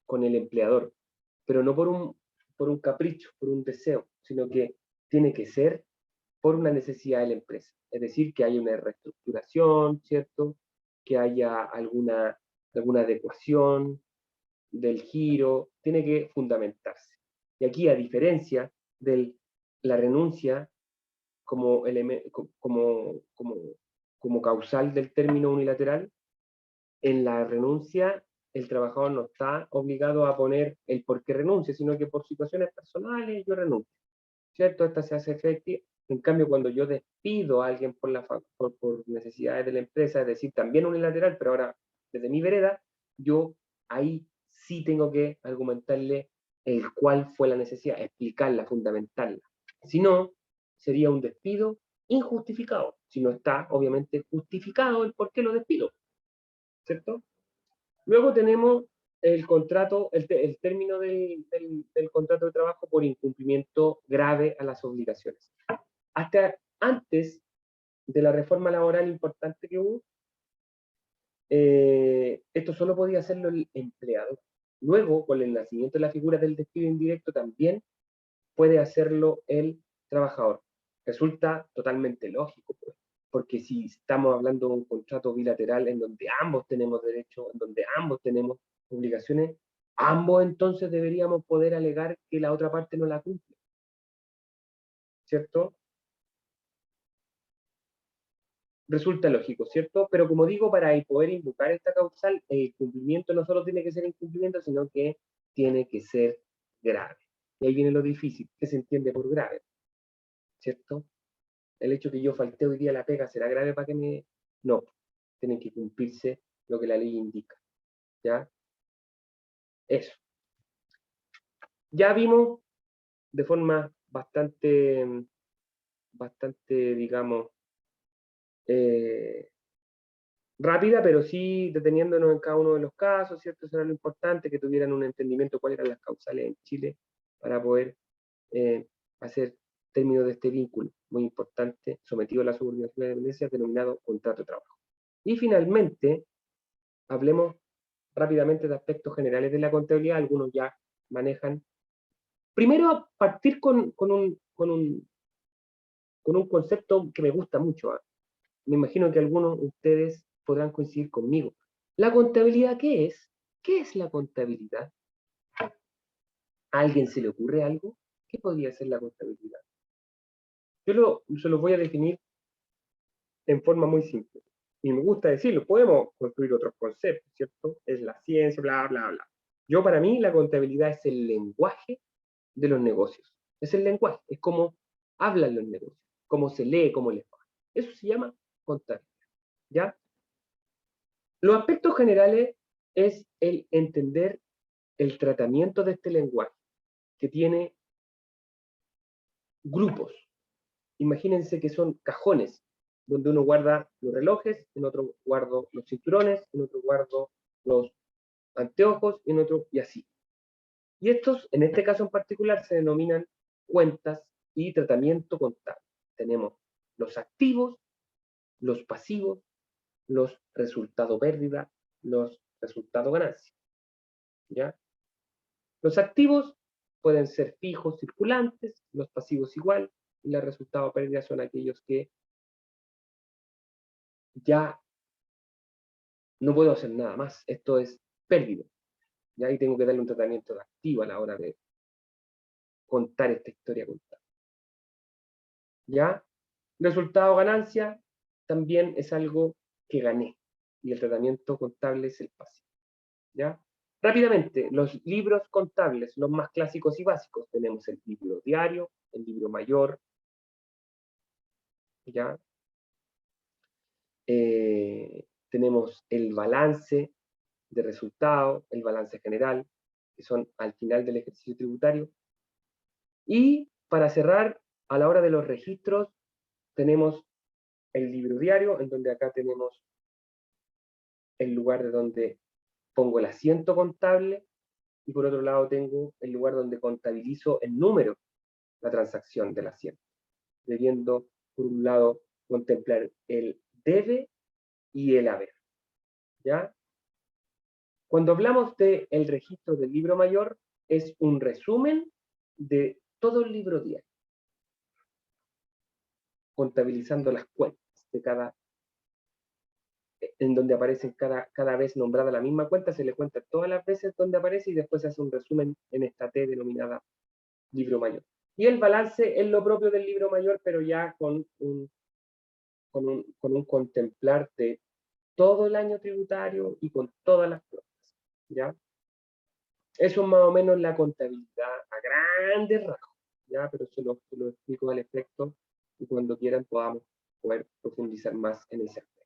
empleador. Pero no por un capricho, por un deseo, sino que tiene que ser por una necesidad de la empresa. Es decir, que haya una reestructuración, ¿cierto? Que haya alguna adecuación del giro, tiene que fundamentarse. Y aquí, a diferencia de la renuncia como causal del término unilateral, en la renuncia el trabajador no está obligado a poner el por qué renuncia, sino que por situaciones personales yo renuncio, ¿cierto? Esta se hace efectiva. En cambio, cuando yo despido a alguien por necesidades de la empresa, es decir, también unilateral, pero ahora desde mi vereda, yo ahí sí tengo que argumentarle el cuál fue la necesidad, explicarla, fundamentarla. Si no, sería un despido injustificado, si no está obviamente justificado el por qué lo despido, ¿cierto? Luego tenemos el contrato, el término del contrato de trabajo por incumplimiento grave a las obligaciones. Hasta antes de la reforma laboral importante que hubo, esto solo podía hacerlo el empleador. Luego, con el nacimiento de la figura del despido indirecto, también puede hacerlo el trabajador. Resulta totalmente lógico, pues, porque si estamos hablando de un contrato bilateral en donde ambos tenemos derechos, en donde ambos tenemos obligaciones, ambos entonces deberíamos poder alegar que la otra parte no la cumple. ¿Cierto? Resulta lógico, ¿cierto? Pero como digo, para poder invocar esta causal, el cumplimiento no solo tiene que ser incumplimiento, sino que tiene que ser grave. Y ahí viene lo difícil, ¿qué se entiende por grave? ¿Cierto? El hecho que yo falté hoy día a la pega, ¿será grave para que me...? No, tiene que cumplirse lo que la ley indica, ¿ya? Eso. Ya vimos de forma bastante, digamos, rápida, pero sí deteniéndonos en cada uno de los casos, ¿cierto? Eso era lo importante, que tuvieran un entendimiento de cuáles eran las causales en Chile para poder hacer término de este vínculo muy importante, sometido a la subordinación de dependencia, denominado contrato de trabajo. Y finalmente, hablemos rápidamente de aspectos generales de la contabilidad, algunos ya manejan. Primero, partir con un concepto que me gusta mucho. Me imagino que algunos de ustedes podrán coincidir conmigo. ¿La contabilidad qué es? ¿Qué es la contabilidad? ¿A alguien se le ocurre algo? ¿Qué podría ser la contabilidad? Yo se lo voy a definir en forma muy simple. Y me gusta decirlo, podemos construir otros conceptos, ¿cierto? Es la ciencia, bla, bla, bla. Yo, para mí, la contabilidad es el lenguaje de los negocios. Es el lenguaje, es como hablan los negocios, cómo se lee, cómo les va. Eso se llama contabilidad, ¿ya? Los aspectos generales es el entender el tratamiento de este lenguaje, que tiene grupos. Imagínense que son cajones, donde uno guarda los relojes, en otro guardo los cinturones, en otro guardo los anteojos, en otro, y así. Y estos, en este caso en particular, se denominan cuentas y tratamiento contable. Tenemos los activos, los pasivos, los resultados pérdida, los resultados ganancia. ¿Ya? Los activos pueden ser fijos, circulantes, los pasivos igual, y los resultados pérdida son aquellos que ya no puedo hacer nada más. Esto es pérdida. Y ahí tengo que darle un tratamiento de activo a la hora de contar esta historia contable. ¿Ya? Resultado ganancia también es algo que gané. Y el tratamiento contable es el pasivo. ¿Ya? Rápidamente, los libros contables, los más clásicos y básicos, tenemos el libro diario, el libro mayor, ¿ya? Tenemos el balance de resultado, el balance general, que son al final del ejercicio tributario. Y para cerrar, a la hora de los registros, tenemos el libro diario, en donde acá tenemos el lugar de donde pongo el asiento contable, y por otro lado tengo el lugar donde contabilizo el número, la transacción del asiento, debiendo, por un lado, contemplar el debe y el haber. ¿Ya? Cuando hablamos del registro del libro mayor, es un resumen de todo el libro diario, contabilizando las cuentas de en donde aparece cada vez nombrada la misma cuenta, se le cuenta todas las veces donde aparece y después se hace un resumen en esta T denominada libro mayor. Y el balance es lo propio del libro mayor, pero ya con un contemplar de todo el año tributario y con todas las cuentas, ¿ya? Eso es más o menos la contabilidad a grandes rasgos, ¿ya? Pero se lo explico al efecto y cuando quieran podamos poder profundizar más en ese aspecto.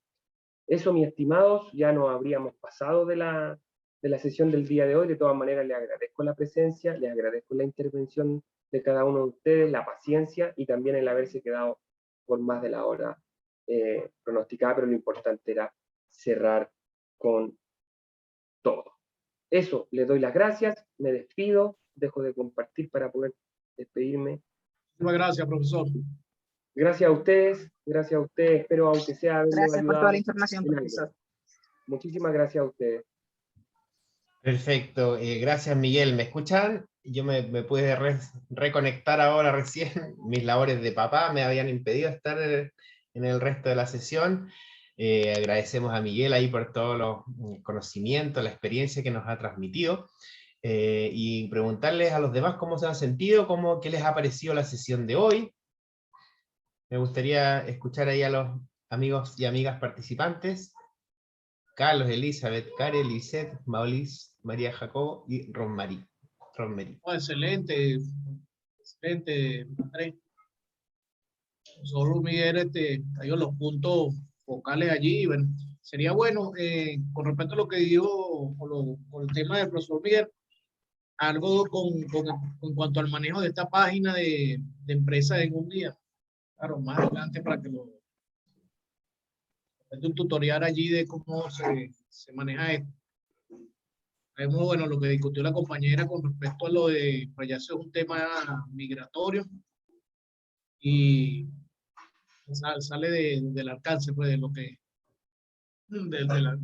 Eso, mis estimados, ya nos habríamos pasado de la sesión del día de hoy. De todas maneras, les agradezco la presencia, les agradezco la intervención de cada uno de ustedes, la paciencia y también el haberse quedado por más de la hora pronosticada, pero lo importante era cerrar con todo. Eso, les doy las gracias, me despido, dejo de compartir para poder despedirme. Muchas gracias, profesor. Gracias a ustedes, espero aunque sea haberlos Gracias por ayudado toda la información, en algo. profesor. Muchísimas gracias a ustedes. Perfecto, gracias Miguel. ¿Me escuchan? Yo me pude reconectar ahora recién. Mis labores de papá me habían impedido estar en el resto de la sesión. Agradecemos a Miguel ahí por todos los conocimientos, la experiencia que nos ha transmitido. Y preguntarles a los demás cómo se han sentido, qué les ha parecido la sesión de hoy. Me gustaría escuchar ahí a los amigos y amigas participantes. Carlos, Elizabeth, Karen, Lisette, Maulis, María Jacobo y Rosemary. Oh, excelente, excelente, Andrés. Solo Miguel cayó los puntos focales allí. Bueno, sería bueno, con respecto a lo que dijo, con el tema del profesor Miguel, algo en cuanto al manejo de esta página de empresas en un día. Claro, más adelante para que un tutorial allí de cómo se maneja esto. Es muy bueno lo que discutió la compañera con respecto a lo de, pues ya eso es un tema migratorio y sale del alcance, pues, de lo que, de la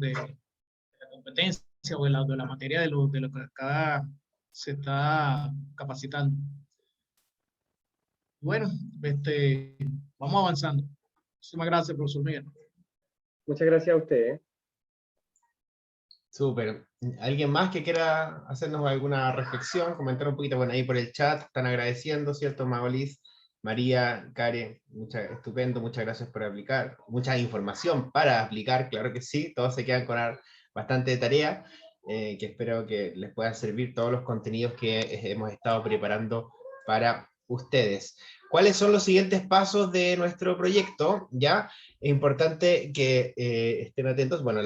competencia o de la materia de lo que cada se está capacitando. Bueno, vamos avanzando. Muchísimas gracias, profesor Miguel. Muchas gracias a ustedes. Súper. ¿Alguien más que quiera hacernos alguna reflexión, comentar un poquito? Bueno, ahí por el chat están agradeciendo, ¿cierto? Magolis, María, Karen, estupendo, muchas gracias por aplicar. Mucha información para aplicar, claro que sí, todos se quedan con bastante tarea, que espero que les puedan servir todos los contenidos que hemos estado preparando para ustedes. ¿Cuáles son los siguientes pasos de nuestro proyecto? Ya es importante que estén atentos. Bueno,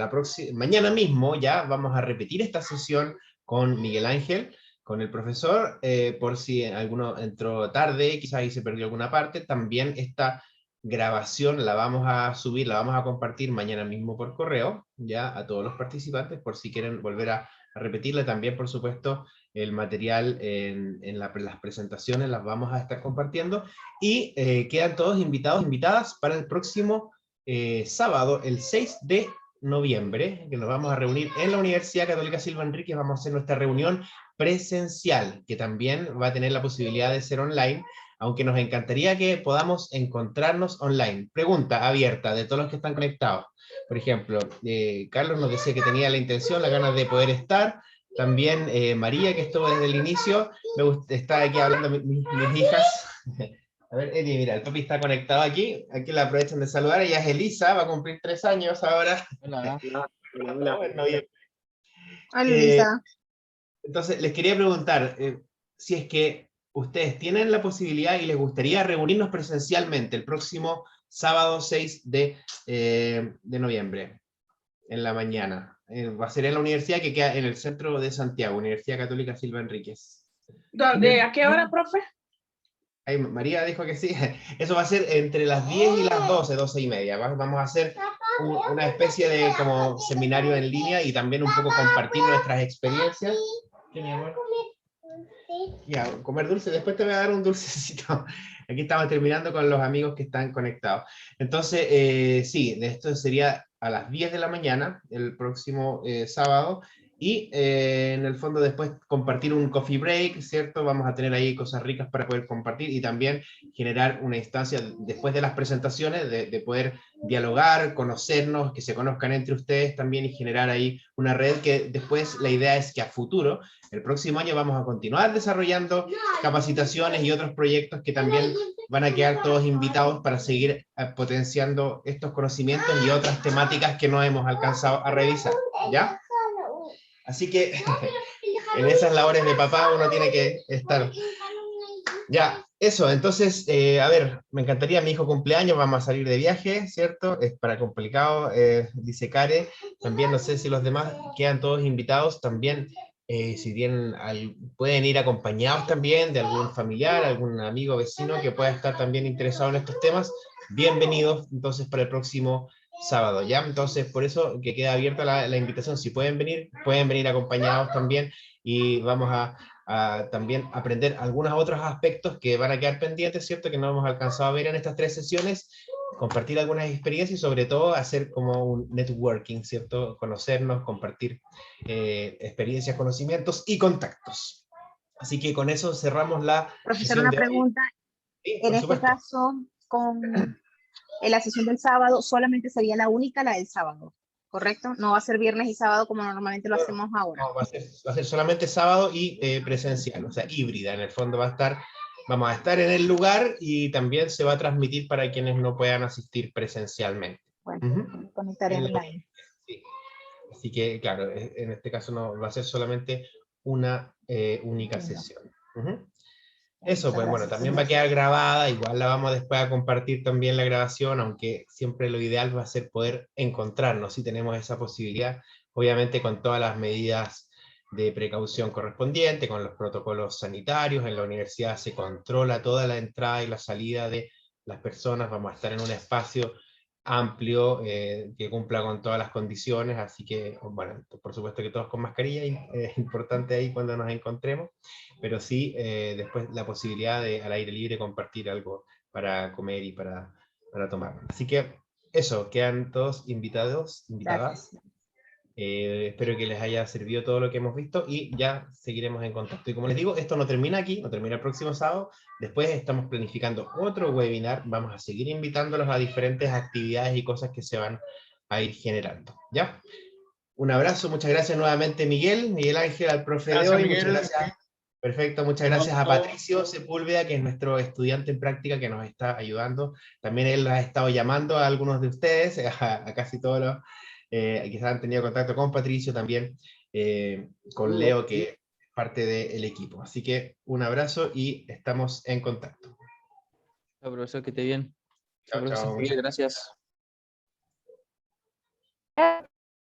mañana mismo ya vamos a repetir esta sesión con Miguel Ángel, con el profesor, por si alguno entró tarde, quizás ahí se perdió alguna parte. También esta grabación la vamos a subir, la vamos a compartir mañana mismo por correo, ya a todos los participantes, por si quieren volver a repetirla. También, por supuesto, el material en las presentaciones las vamos a estar compartiendo, y quedan todos invitadas para el próximo sábado, el 6 de noviembre, que nos vamos a reunir en la Universidad Católica Silva Enríquez. Vamos a hacer nuestra reunión presencial, que también va a tener la posibilidad de ser online, aunque nos encantaría que podamos encontrarnos online. Pregunta abierta de todos los que están conectados. Por ejemplo, Carlos nos decía que tenía la intención, las ganas de poder estar. También María, que estuvo desde el inicio. Me gusta estar aquí hablando mis hijas. A ver, Eli, mira, el papi está conectado aquí. Aquí la aprovechan de saludar. Ella es Elisa, va a cumplir 3 años ahora. Hola. Hola, Elisa. Entonces, les quería preguntar, si es que ustedes tienen la posibilidad y les gustaría reunirnos presencialmente el próximo sábado 6 de noviembre, en la mañana. Va a ser en la universidad que queda en el centro de Santiago, Universidad Católica Silva Enríquez. ¿A qué hora, profe? Ahí María dijo que sí. Eso va a ser entre las 10 y las 12, 12 y media. Vamos a hacer una especie de como seminario en línea y también un poco compartir nuestras experiencias. ¿Qué, mi amor? Ya, comer dulce, después te voy a dar un dulcecito. Aquí estamos terminando con los amigos que están conectados. Entonces, sí, esto sería a las 10 de la mañana, el próximo sábado, y en el fondo después compartir un coffee break, ¿cierto? Vamos a tener ahí cosas ricas para poder compartir, y también generar una instancia después de las presentaciones de poder dialogar, conocernos, que se conozcan entre ustedes también, y generar ahí una red que después la idea es que a futuro, el próximo año, vamos a continuar desarrollando capacitaciones y otros proyectos que también van a quedar todos invitados para seguir potenciando estos conocimientos y otras temáticas que no hemos alcanzado a revisar, ¿ya? Así que en esas labores de papá uno tiene que estar. Ya, eso, entonces, a ver, me encantaría, mi hijo cumpleaños, vamos a salir de viaje, ¿cierto? Es para complicado, dice Care. También no sé si los demás quedan todos invitados, también, si tienen, pueden ir acompañados también de algún familiar, algún amigo, vecino que pueda estar también interesado en estos temas. Bienvenidos, entonces, para el próximo sábado, ¿ya? Entonces, por eso que queda abierta la invitación. Si pueden venir acompañados también, y vamos a también aprender algunos otros aspectos que van a quedar pendientes, ¿cierto? Que no hemos alcanzado a ver en estas 3 sesiones, compartir algunas experiencias y sobre todo hacer como un networking, ¿cierto? Conocernos, compartir experiencias, conocimientos y contactos. Así que con eso cerramos la Profesor, sesión una de hoy. pregunta. Sí, En por este supuesto. caso, en la sesión del sábado, solamente sería la única la del sábado, ¿correcto? No va a ser viernes y sábado como normalmente lo hacemos ahora. No, va a ser solamente sábado y presencial, o sea, híbrida. En el fondo vamos a estar en el lugar y también se va a transmitir para quienes no puedan asistir presencialmente. Bueno, me conectaré online. Sí. Así que, claro, en este caso no va a ser solamente una única sesión. Eso, pues bueno, también va a quedar grabada, igual la vamos después a compartir también la grabación, aunque siempre lo ideal va a ser poder encontrarnos, si tenemos esa posibilidad, obviamente con todas las medidas de precaución correspondientes, con los protocolos sanitarios. En la universidad se controla toda la entrada y la salida de las personas, vamos a estar en un espacio amplio que cumpla con todas las condiciones, así que, bueno, por supuesto que todos con mascarilla, es importante ahí cuando nos encontremos, pero sí después la posibilidad de al aire libre compartir algo para comer y para tomar. Así que eso, quedan todos invitadas. Espero que les haya servido todo lo que hemos visto y ya seguiremos en contacto. Y como les digo, esto no termina aquí, no termina el próximo sábado. Después estamos planificando otro webinar. Vamos a seguir invitándolos a diferentes actividades y cosas que se van a ir generando. ¿Ya? Un abrazo, muchas gracias nuevamente Miguel Ángel, al profe de hoy. Miguel. Muchas gracias. Perfecto, muchas gracias a Patricio Sepúlveda, que es nuestro estudiante en práctica que nos está ayudando. También él ha estado llamando a algunos de ustedes, a casi todos los que han tenido contacto con Patricio, también con Leo, que es parte del equipo. Así que un abrazo y estamos en contacto. Chao, profesor, que esté bien. Chao, chao. Muchas gracias.